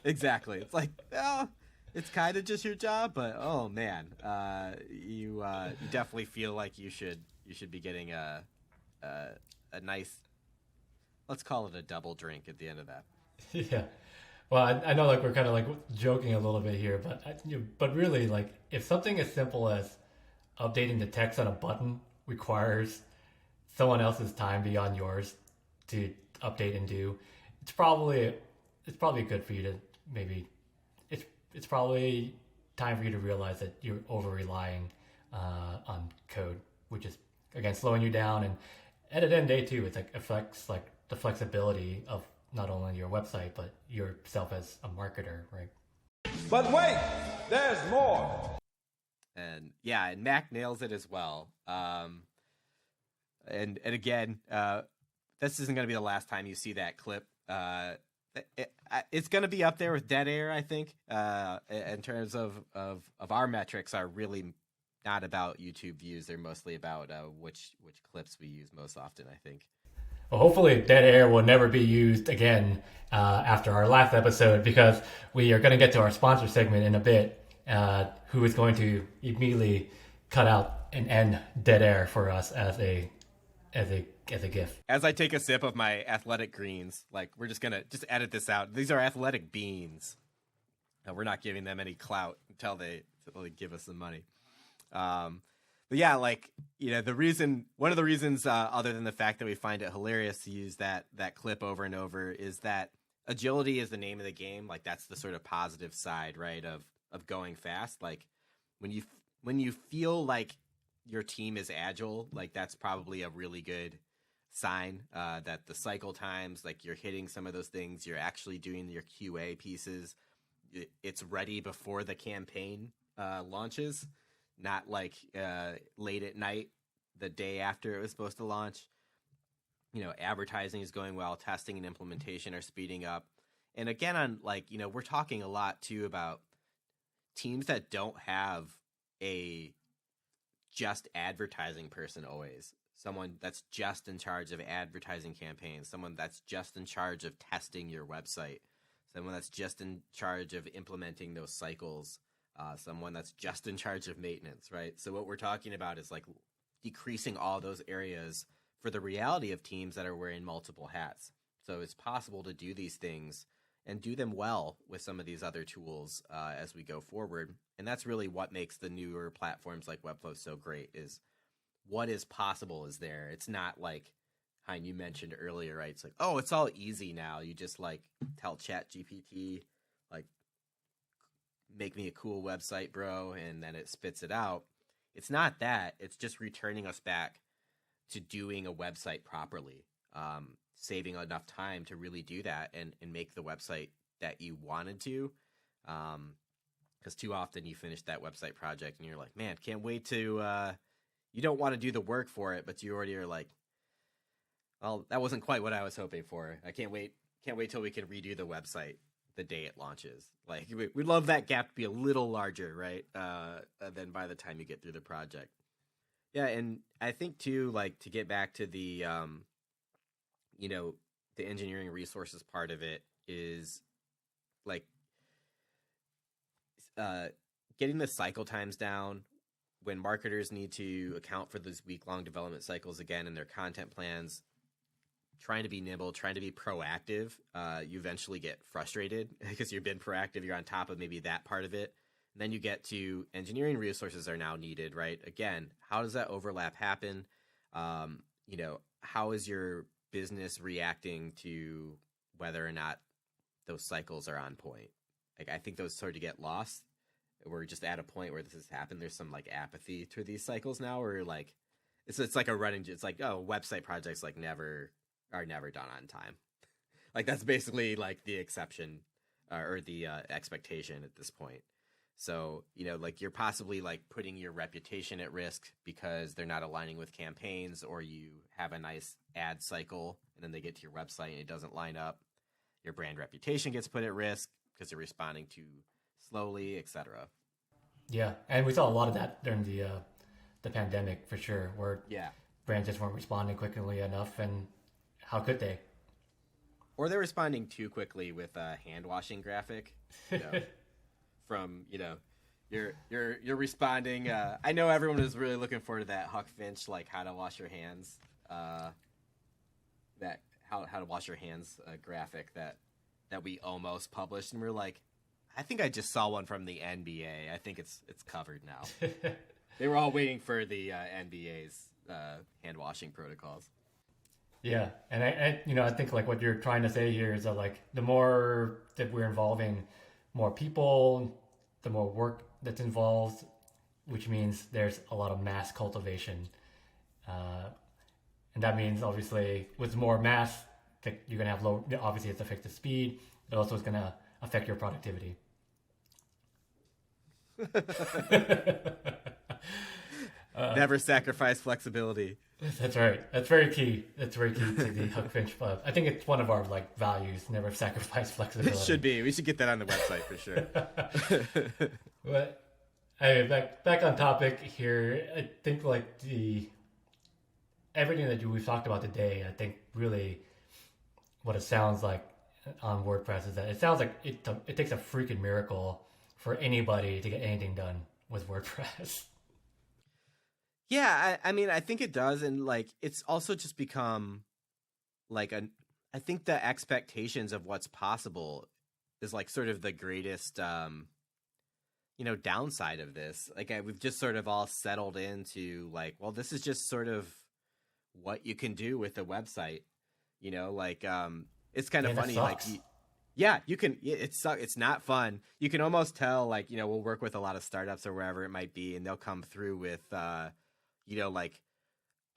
exactly. It's like, well, it's kind of just your job, but oh man, you definitely feel like you should be getting a nice, let's call it a double drink at the end of that. Yeah. Well, I know like we're kind of like joking a little bit here, but really, like, if something as simple as updating the text on a button requires someone else's time beyond yours to update and do, it's probably good for you to maybe it's probably time for you to realize that you're over relying on code, which is again slowing you down. And at the end of the day too, it like affects like the flexibility of not only your website but yourself as a marketer, right? But wait, there's more. And yeah, and Mac nails it as well. And again, this isn't going to be the last time you see that clip It's going to be up there with dead air, I think, in terms of our metrics are really not about YouTube views. They're mostly about which clips we use most often, I think. Well, hopefully dead air will never be used again after our last episode, because we are going to get to our sponsor segment in a bit, who is going to immediately cut out and end dead air for us as a GIF. As I take a sip of my athletic greens, like we're just gonna edit this out. These are athletic beans. We're not giving them any clout until they give us some money. But yeah, like, you know, one of the reasons, other than the fact that we find it hilarious to use that clip over and over, is that agility is the name of the game. Like, that's the sort of positive side, right, of going fast. Like, when you feel like your team is agile, like, that's probably a really good sign that the cycle times, like, you're hitting some of those things, you're actually doing your QA pieces, it's ready before the campaign launches. Not like late at night, the day after it was supposed to launch. You know, advertising is going well, testing and implementation are speeding up. And again, on like, you know, we're talking a lot too about teams that don't have a just advertising person always. Someone that's just in charge of advertising campaigns, someone that's just in charge of testing your website, someone that's just in charge of implementing those cycles. Someone that's just in charge of maintenance, right? So what we're talking about is like decreasing all those areas for the reality of teams that are wearing multiple hats. So it's possible to do these things and do them well with some of these other tools as we go forward. And that's really what makes the newer platforms like Webflow so great, is what is possible is there. It's not like, Hien, you mentioned earlier, right? It's like, oh, it's all easy now. You just like tell ChatGPT, like, make me a cool website, bro, and then it spits it out. It's not that. It's just returning us back to doing a website properly, saving enough time to really do that and make the website that you wanted to. Because too often you finish that website project and you're like, man, can't wait to, you don't want to do the work for it, but you already are like, well, that wasn't quite what I was hoping for. I can't wait till we can redo the website the day it launches. Like, we love that gap to be a little larger, right? Than by the time you get through the project. Yeah, and I think too, like, to get back to the, you know, the engineering resources part of it is like, getting the cycle times down when marketers need to account for those week-long development cycles again in their content plans. Trying to be nimble, trying to be proactive, you eventually get frustrated because you've been proactive, you're on top of maybe that part of it. And then you get to engineering resources are now needed, right? Again, how does that overlap happen? You know, how is your business reacting to whether or not those cycles are on point? Like, I think those sort of get lost. We're just at a point where this has happened. There's some like apathy to these cycles now, where like, it's like a running, it's like, oh, website projects like are never done on time. Like, that's basically like the exception or the expectation at this point. So, you know, like, you're possibly like putting your reputation at risk because they're not aligning with campaigns, or you have a nice ad cycle and then they get to your website and it doesn't line up. Your brand reputation gets put at risk because you're responding too slowly, etc. Yeah, and we saw a lot of that during the pandemic for sure, where brands just weren't responding quickly enough, and how could they? Or they're responding too quickly with a hand washing graphic. You know, from, you know, you're responding. I know everyone is really looking forward to that Huck Finch, like, how to wash your hands, that how to wash your hands graphic that we almost published, and we're like, I think I just saw one from the NBA. I think it's covered now. They were all waiting for the NBA's hand washing protocols. Yeah, and I think like what you're trying to say here is that like the more that we're involving more people, the more work that's involved, which means there's a lot of mass cultivation, and that means obviously with more mass, you're gonna have low. Obviously, it's affect the speed. It also is gonna affect your productivity. Never sacrifice flexibility. That's right. That's very key. That's very key to the Huck Finch. I think it's one of our like values: never sacrifice flexibility. It should be. We should get that on the website for sure. But hey, back on topic here. I think like everything that we've talked about today. I think really what it sounds like on WordPress is that it sounds like it takes a freaking miracle for anybody to get anything done with WordPress. Yeah, I mean, I think it does, and like it's also just become like I think the expectations of what's possible is like sort of the greatest, downside of this. Like we've just sort of all settled into like, well, this is just sort of what you can do with a website. It's kind of funny. Like, you can. It's not fun. You can almost tell. Like, we'll work with a lot of startups or wherever it might be, and they'll come through with like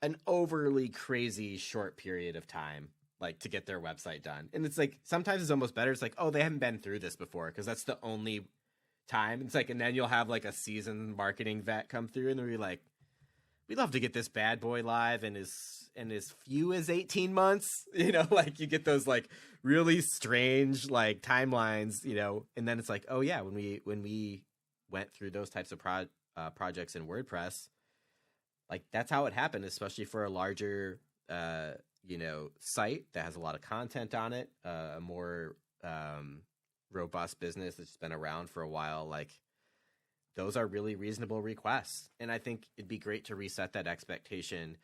an overly crazy short period of time, like to get their website done. And it's like, sometimes it's almost better. It's like, oh, they haven't been through this before because that's the only time. It's like, and then you'll have like a seasoned marketing vet come through and they'll be like, we'd love to get this bad boy live in as few as 18 months, like you get those like really strange like timelines, and then it's like, oh yeah, when we went through those types of projects in WordPress, like that's how it happened, especially for a larger, site that has a lot of content on it, a more robust business that's been around for a while. Like those are really reasonable requests. And I think it'd be great to reset that expectation.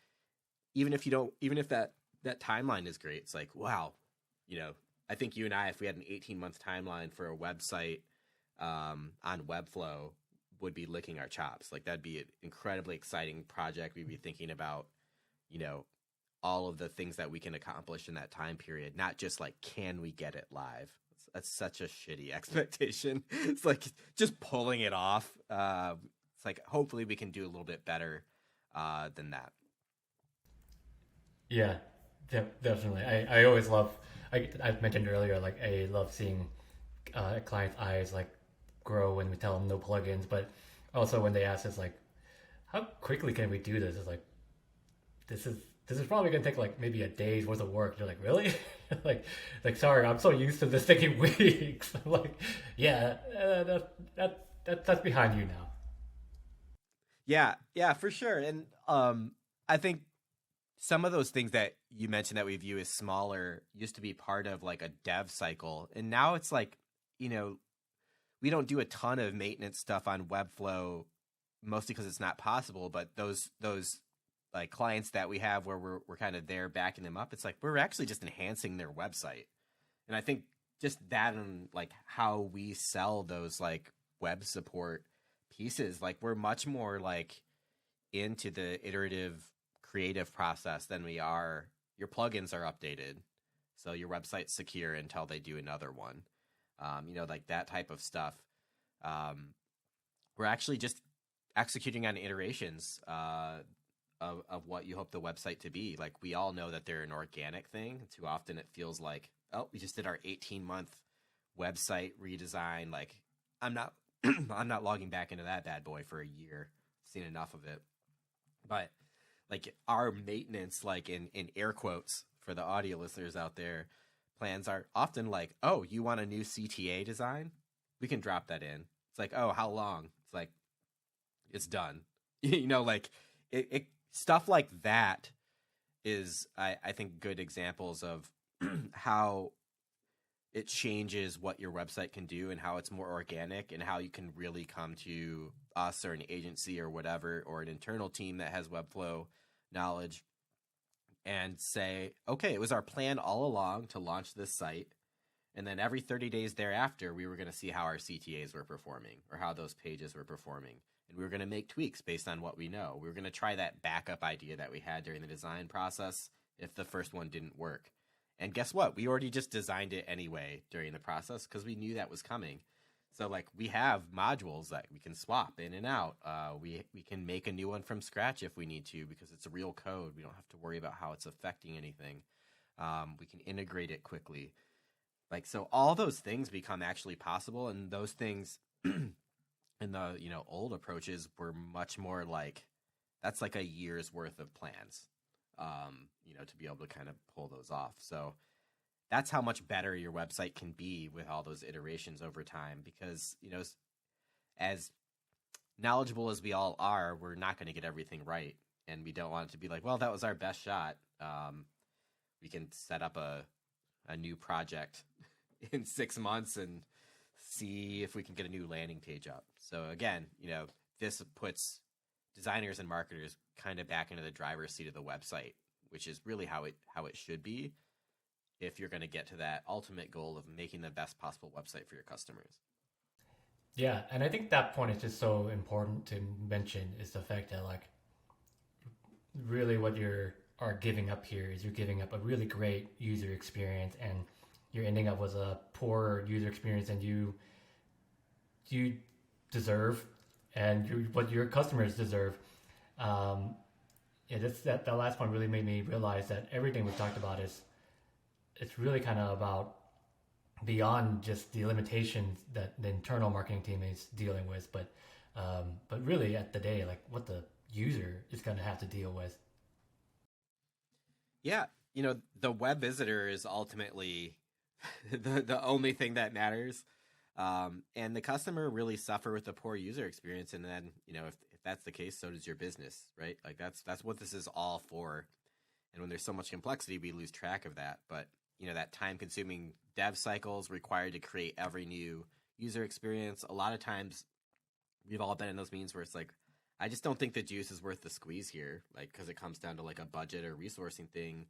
Even if that timeline is great, it's like, wow, I think you and I, if we had an 18-month timeline for a website on Webflow, would be licking our chops. Like that'd be an incredibly exciting project. We'd be thinking about, all of the things that we can accomplish in that time period, not just like, can we get it live? That's such a shitty expectation. It's like just pulling it off. It's like, hopefully we can do a little bit better than that. Yeah, definitely. I always love, I mentioned earlier, like I love seeing clients' eyes like grow when we tell them no plugins, but also when they ask us like, how quickly can we do this? It's like, this is probably gonna take like maybe a day's worth of work. They're like, really? like sorry, I'm so used to this taking weeks. I'm like, yeah, that's behind you now. Yeah, for sure. And I think some of those things that you mentioned that we view as smaller used to be part of like a dev cycle, and now it's like, we don't do a ton of maintenance stuff on Webflow, mostly because it's not possible. But those like clients that we have where we're kind of there backing them up, it's like we're actually just enhancing their website. And I think just that and like how we sell those like web support pieces, like we're much more like into the iterative creative process than we are. Your plugins are updated, so your website's secure until they do another one. Like that type of stuff. We're actually just executing on iterations of what you hope the website to be. Like we all know that they're an organic thing. Too often it feels like, oh, we just did our 18-month website redesign. Like I'm not I'm not logging back into that bad boy for a year. I've seen enough of it. But like our maintenance, like in air quotes for the audio listeners out there, plans are often like, oh, you want a new CTA design? We can drop that in. It's like, oh, how long? It's like, it's done. Like it stuff like that is, I think, good examples of how it changes what your website can do and how it's more organic and how you can really come to us or an agency or whatever, or an internal team that has Webflow knowledge and say, okay, it was our plan all along to launch this site. And then every 30 days thereafter, we were going to see how our CTAs were performing or how those pages were performing. And we were going to make tweaks based on what we know. We were going to try that backup idea that we had during the design process if the first one didn't work. And guess what? We already just designed it anyway during the process because we knew that was coming. So like we have modules that we can swap in and out. We can make a new one from scratch if we need to because it's a real code. We don't have to worry about how it's affecting anything. We can integrate it quickly. Like, so all those things become actually possible, and those things in the old approaches were much more like that's like a year's worth of plans, to be able to kind of pull those off. So that's how much better your website can be with all those iterations over time, because, as knowledgeable as we all are, we're not going to get everything right. And we don't want it to be like, well, that was our best shot. We can set up a new project in 6 months and see if we can get a new landing page up. So again, this puts designers and marketers kind of back into the driver's seat of the website, which is really how it should be if you're going to get to that ultimate goal of making the best possible website for your customers. Yeah, and I think that point is just so important to mention, is the fact that, like, really what you are giving up here is you're giving up a really great user experience, and you're ending up with a poorer user experience than you deserve, and what your customers deserve. That last point really made me realize that everything we've talked about it's really kind of about beyond just the limitations that the internal marketing team is dealing with, but really at the day, like, what the user is going to have to deal with. Yeah, the web visitor is ultimately the only thing that matters. And the customer really suffer with the poor user experience. And then, if that's the case, so does your business, right? Like that's what this is all for. And when there's so much complexity, we lose track of that. But, that time consuming dev cycles required to create every new user experience. A lot of times we've all been in those meetings where it's like, I just don't think the juice is worth the squeeze here. Like, cause it comes down to like a budget or resourcing thing,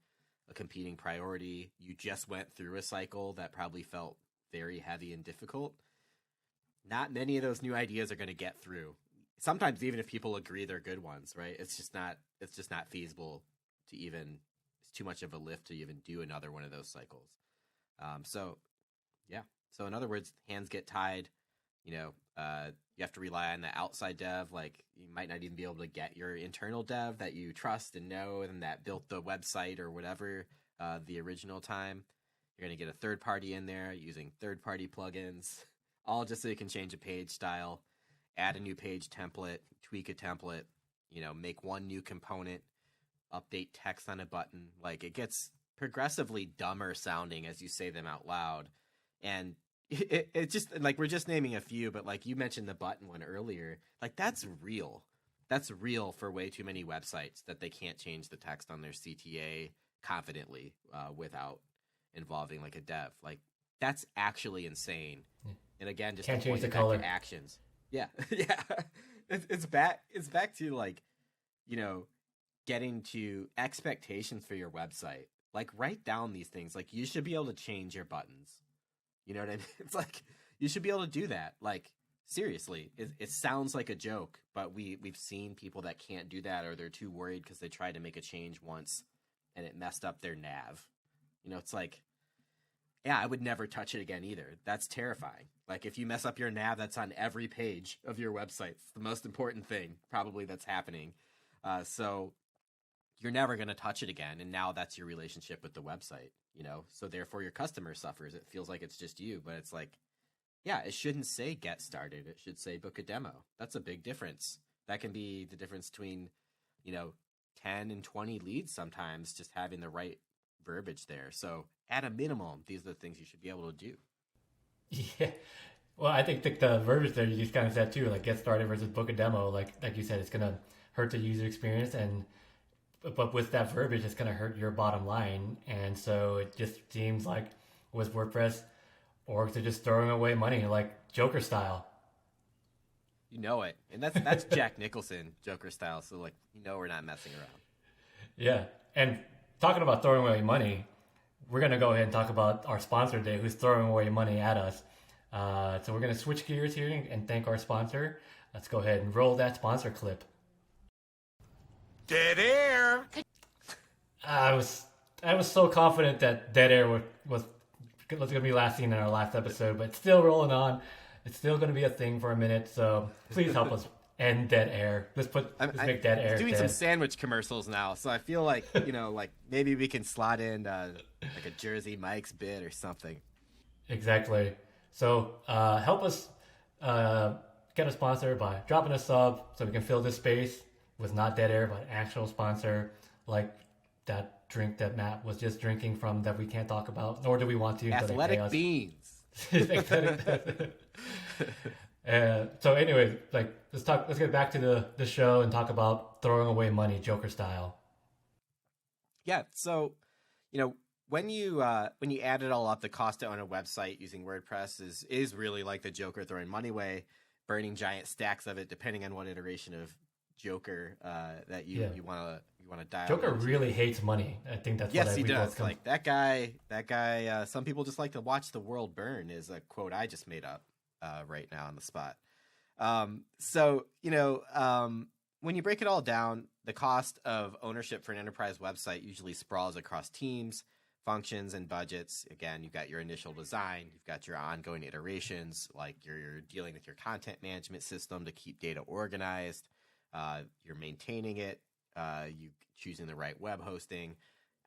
a competing priority. You just went through a cycle that probably felt very heavy and difficult. Not many of those new ideas are going to get through. Sometimes even if people agree they're good ones, right? It's just not feasible to even, it's too much of a lift to even do another one of those cycles. So in other words, hands get tied. You have to rely on the outside dev. Like, you might not even be able to get your internal dev that you trust and know and that built the website or whatever the original time. You're going to get a third party in there using third party plugins, all just so you can change a page style, add a new page template, tweak a template, make one new component, update text on a button. Like, it gets progressively dumber sounding as you say them out loud. And it just, like, we're just naming a few, but like you mentioned the button one earlier, like that's real. That's real for way too many websites that they can't change the text on their CTA confidently without involving like a dev. Like, that's actually insane. And again, just can't to change the back color. to actions. Yeah. Yeah. It's back to like, getting to expectations for your website. Like, write down these things. Like, you should be able to change your buttons. You know what I mean? It's like, you should be able to do that. Like, seriously, it sounds like a joke, but we've seen people that can't do that, or they're too worried because they tried to make a change once and it messed up their nav. It's like, yeah, I would never touch it again either. That's terrifying. Like, if you mess up your nav, that's on every page of your website. It's the most important thing probably that's happening. So you're never going to touch it again. And now that's your relationship with the website, so therefore your customer suffers. It feels like it's just you, but it's like, yeah, it shouldn't say get started. It should say book a demo. That's a big difference. That can be the difference between, 10 and 20 leads sometimes, just having the right verbiage there. So at a minimum, these are the things you should be able to do. Yeah. Well, I think the verbiage there you just kind of said too, like get started versus book a demo. Like you said, it's going to hurt the user experience, but with that verbiage, it's going to hurt your bottom line. And so it just seems like with WordPress, orgs are just throwing away money, like Joker style. You know it. And that's Jack Nicholson, Joker style. So like, we're not messing around. Yeah. And talking about throwing away money, we're going to go ahead and talk about our sponsor today, who's throwing away money at us. So we're going to switch gears here and thank our sponsor. Let's go ahead and roll that sponsor clip. Dead air. I was so confident that dead air was going to be last seen in our last episode, but it's still rolling on. It's still going to be a thing for a minute, so please help us end dead air. Let's make dead air. I'm doing dead. some sandwich commercials now, so I feel like like maybe we can slot in like a Jersey Mike's bit or something. Exactly. So help us get a sponsor by dropping a sub so we can fill this space was not dead air, but an actual sponsor, like that drink that Matt was just drinking from that we can't talk about, nor do we want to. Athletic Beans. So anyway, like let's get back to the show and talk about throwing away money, Joker style. Yeah. So, when you add it all up, the cost to own a website using WordPress is really like the Joker throwing money away, burning giant stacks of it, depending on what iteration of Joker that you want to dial. Joker into. really hates money. I think that's yes, he does. Like that guy. Some people just like to watch the world burn. Is a quote I just made up right now on the spot. When you break it all down, the cost of ownership for an enterprise website usually sprawls across teams, functions, and budgets. Again, you've got your initial design, you've got your ongoing iterations, like you're dealing with your content management system to keep data organized. You're maintaining it, you choosing the right web hosting,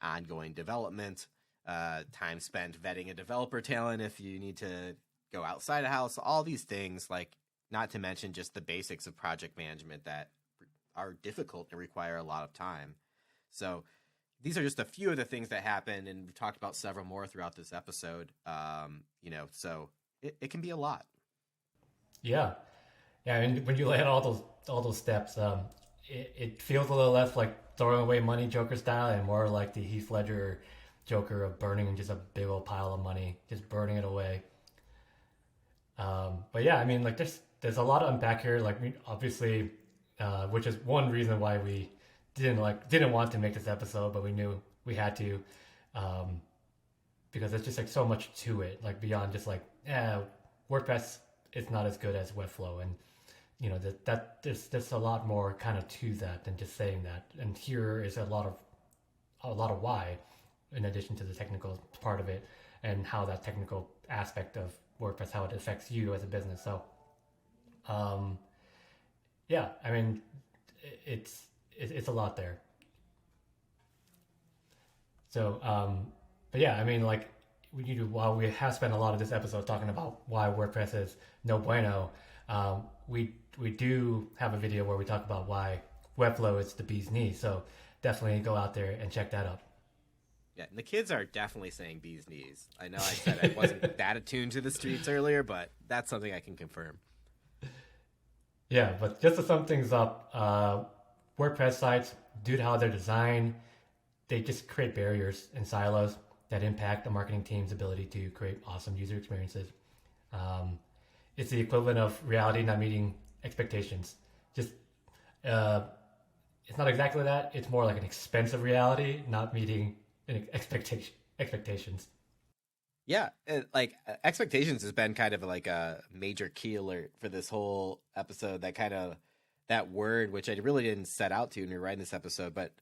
ongoing development, time spent vetting a developer talent if you need to go outside a house, all these things, like not to mention just the basics of project management that are difficult and require a lot of time. So these are just a few of the things that happen, and we've talked about several more throughout this episode. So it can be a lot. Yeah. I mean, when you lay out all those steps, it feels a little less like throwing away money Joker style, and more like the Heath Ledger Joker of burning just a big old pile of money, just burning it away. But yeah, I mean, like there's a lot to unpack here. Like obviously, which is one reason why we didn't want to make this episode, but we knew we had to, because there's just like so much to it, like beyond just like, WordPress is not as good as Webflow, and that there's a lot more kind of to that than just saying that. And here is a lot of why, in addition to the technical part of it and how that technical aspect of WordPress, how it affects you as a business. So, yeah, I mean, it's a lot there. So, but yeah, I mean, like, while we have spent a lot of this episode talking about why WordPress is no bueno, we do have a video where we talk about why Webflow is the bee's knees. So definitely go out there and check that out. Yeah, and the kids are definitely saying bee's knees. I know I said I wasn't that attuned to the streets earlier, but that's something I can confirm. Yeah, but just to sum things up, WordPress sites, due to how they're designed, they just create barriers and silos that impact the marketing team's ability to create awesome user experiences. It's the equivalent of reality not meeting expectations. Just it's not exactly that. It's more like an expensive reality not meeting expectations. Yeah, expectations has been kind of like a major key alert for this whole episode. That word, which I really didn't set out to when we were writing this episode, but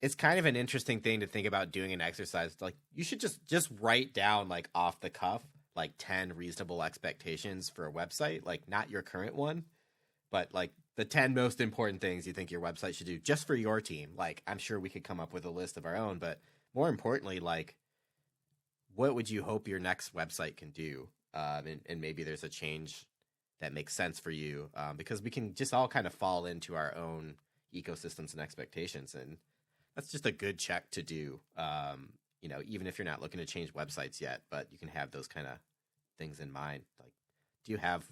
it's kind of an interesting thing to think about doing an exercise. Like you should just write down like off the cuff, like 10 reasonable expectations for a website, like not your current one, but like the 10 most important things you think your website should do just for your team. Like I'm sure we could come up with a list of our own, but more importantly, like what would you hope your next website can do? And maybe there's a change that makes sense for you, because we can just all kind of fall into our own ecosystems and expectations. And that's just a good check to do, even if you're not looking to change websites yet, but you can have those kind of things in mind. Like, do you have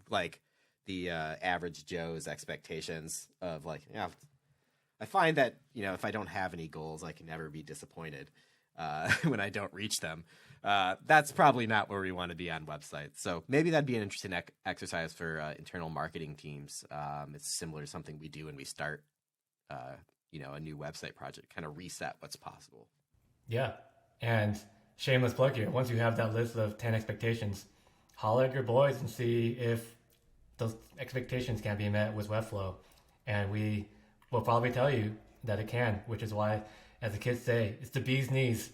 like the average Joe's expectations of like, I find that, if I don't have any goals, I can never be disappointed when I don't reach them. That's probably not where we want to be on websites. So maybe that'd be an interesting exercise for internal marketing teams. It's similar to something we do when we start, a new website project, kind of reset what's possible. Yeah. And shameless plug here. Once you have that list of 10 expectations, holler at your boys and see if those expectations can be met with Webflow. And we will probably tell you that it can, which is why, as the kids say, it's the bee's knees.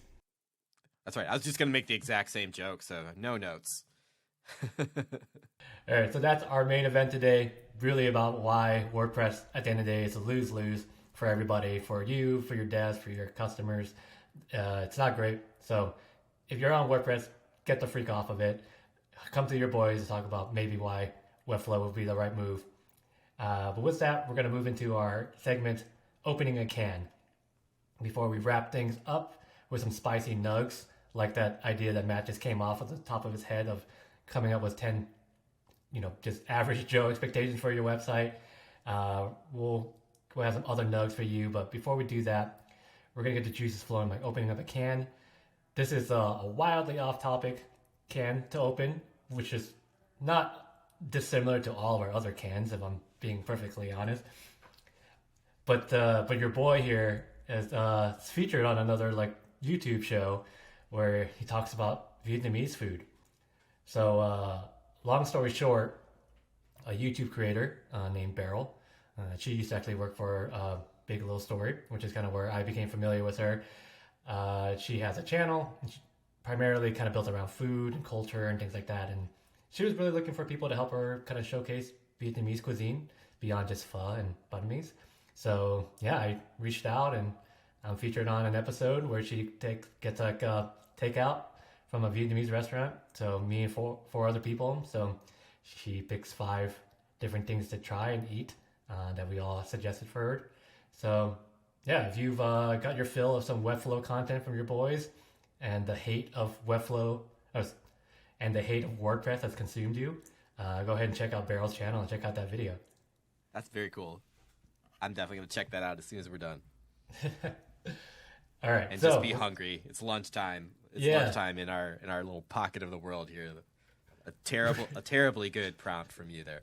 That's right. I was just going to make the exact same joke, so no notes. All right, so that's our main event today, really about why WordPress, at the end of the day, is a lose-lose for everybody, for you, for your devs, for your customers. It's not great. So if you're on WordPress, get the freak off of it. Come to your boys and talk about maybe why Webflow would be the right move. But with that, we're going to move into our segment, Opening a Can. Before we wrap things up with some spicy nugs, like that idea that Matt just came off at the top of his head of coming up with 10, just average Joe expectations for your website. We'll have some other nugs for you. But before we do that, we're going to get the juices flowing by opening up a can. This is a wildly off-topic can to open, which is not dissimilar to all of our other cans, if I'm being perfectly honest. But your boy here is featured on another YouTube show where he talks about Vietnamese food. So long story short, a YouTube creator named Beryl, she used to actually work for Big Little Story, which is kind of where I became familiar with her. She has a channel, and she primarily kind of built around food and culture and things like that. And she was really looking for people to help her kind of showcase Vietnamese cuisine beyond just pho and banh mi's. So yeah, I reached out and I'm featured on an episode where she gets takeout from a Vietnamese restaurant. So me and four other people. So she picks 5 different things to try and eat that we all suggested for her. So yeah, if you've got your fill of some Webflow content from your boys and the hate of Webflow and the hate of WordPress has consumed you, go ahead and check out Beryl's channel and check out that video. That's very cool. I'm definitely going to check that out as soon as we're done. All right. And so, just be hungry. It's lunchtime. It's lunchtime in our little pocket of the world here. A terribly good prompt from you there.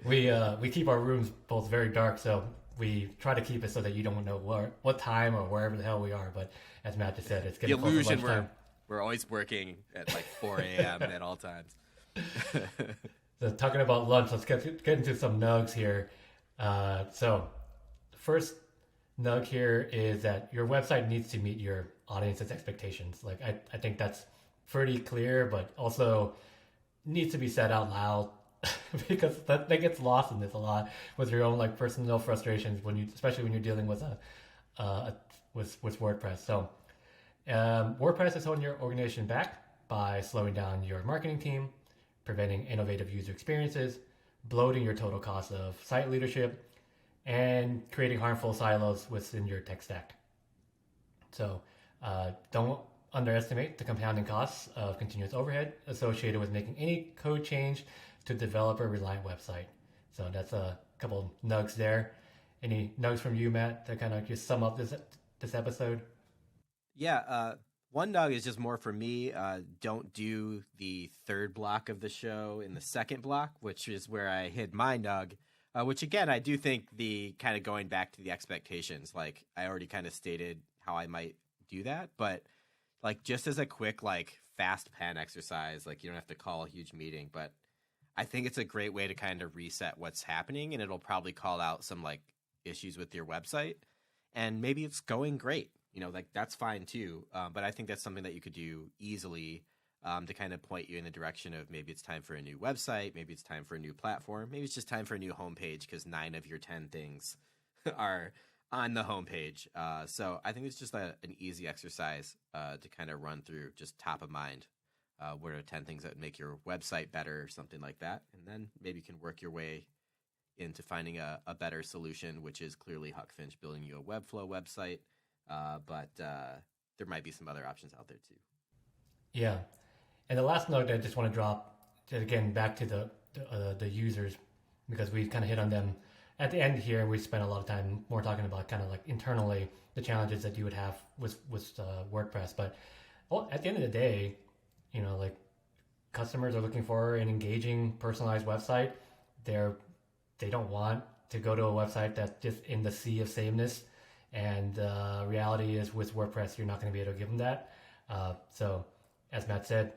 We keep our rooms both very dark, so we try to keep it so that you don't know what time or wherever the hell we are. But as Matt just said, it's getting the close to illusion lunchtime. we're always working at 4 a.m. at all times. So talking about lunch, let's get into some nugs here. So the first nug here is that your website needs to meet your audience's expectations. I think that's pretty clear, but also needs to be said out loud because that gets lost in this a lot with your own personal frustrations especially when you're dealing with with WordPress. So WordPress is holding your organization back by slowing down your marketing team, preventing innovative user experiences, bloating your total cost of site leadership, and creating harmful silos within your tech stack. So don't underestimate the compounding costs of continuous overhead associated with making any code change to developer-reliant website. So that's a couple nugs there. Any nugs from you, Matt, to kind of just sum up this episode? Yeah, one nug is just more for me. Don't do the third block of the show in the second block, which is where I hid my nug. Which again, I do think the kind of going back to the expectations, I already kind of stated how I might do that, but just as a quick fast pen exercise, you don't have to call a huge meeting, but I think it's a great way to kind of reset what's happening, and it'll probably call out some issues with your website, and maybe it's going great. That's fine too. But I think that's something that you could do easily to kind of point you in the direction of maybe it's time for a new website, maybe it's time for a new platform, maybe it's just time for a new homepage because 9 of your 10 things are on the homepage. So I think it's just an easy exercise to kind of run through just top of mind. What are 10 things that would make your website better or something like that? And then maybe you can work your way into finding a better solution, which is clearly Huck Finch building you a Webflow website. But there might be some other options out there too. Yeah. And the last note I just want to drop, again, back to the users, because we kind of hit on them at the end here, and we spent a lot of time more talking about kind of internally the challenges that you would have with WordPress. But at the end of the day, customers are looking for an engaging, personalized website. They don't want to go to a website that's just in the sea of sameness. And reality is with WordPress, you're not going to be able to give them that. So as Matt said,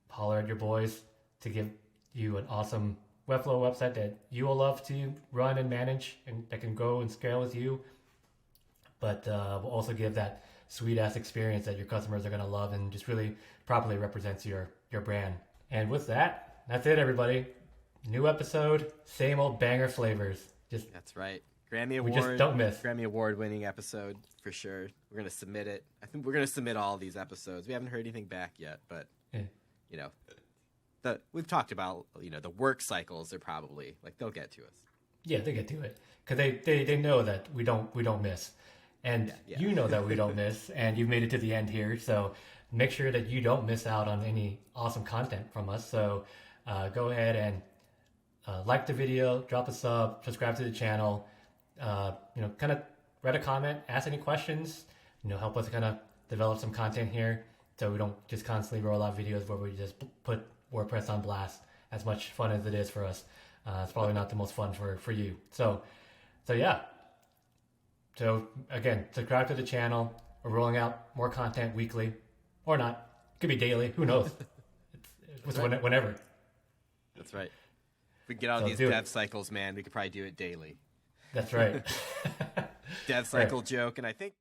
holler at your boys to give you an awesome Webflow website that you will love to run and manage and that can grow and scale with you. But will also give that sweet ass experience that your customers are going to love and just really properly represents your brand. And with that, that's it, everybody. New episode, same old banger flavors. That's right. Grammy Award. We just don't miss. Grammy Award winning episode for sure. We're going to submit it. I think we're going to submit all these episodes. We haven't heard anything back yet, but we've talked about, the work cycles are probably they'll get to us. Yeah, they get to it because they know that we don't miss, and you know that we don't miss, and you've made it to the end here. So make sure that you don't miss out on any awesome content from us. So go ahead and like the video, drop a sub, subscribe to the channel. Kind of write a comment, ask any questions. Help us kind of develop some content here, so we don't just constantly roll out videos where we just put WordPress on blast. As much fun as it is for us, it's probably not the most fun for you. So yeah. So again, subscribe to the channel. We're rolling out more content weekly, or not. It could be daily. Who knows? It's right. Whenever. That's right. If we get on these dev cycles, man, we could probably do it daily. That's right. Dev cycle joke, and I think.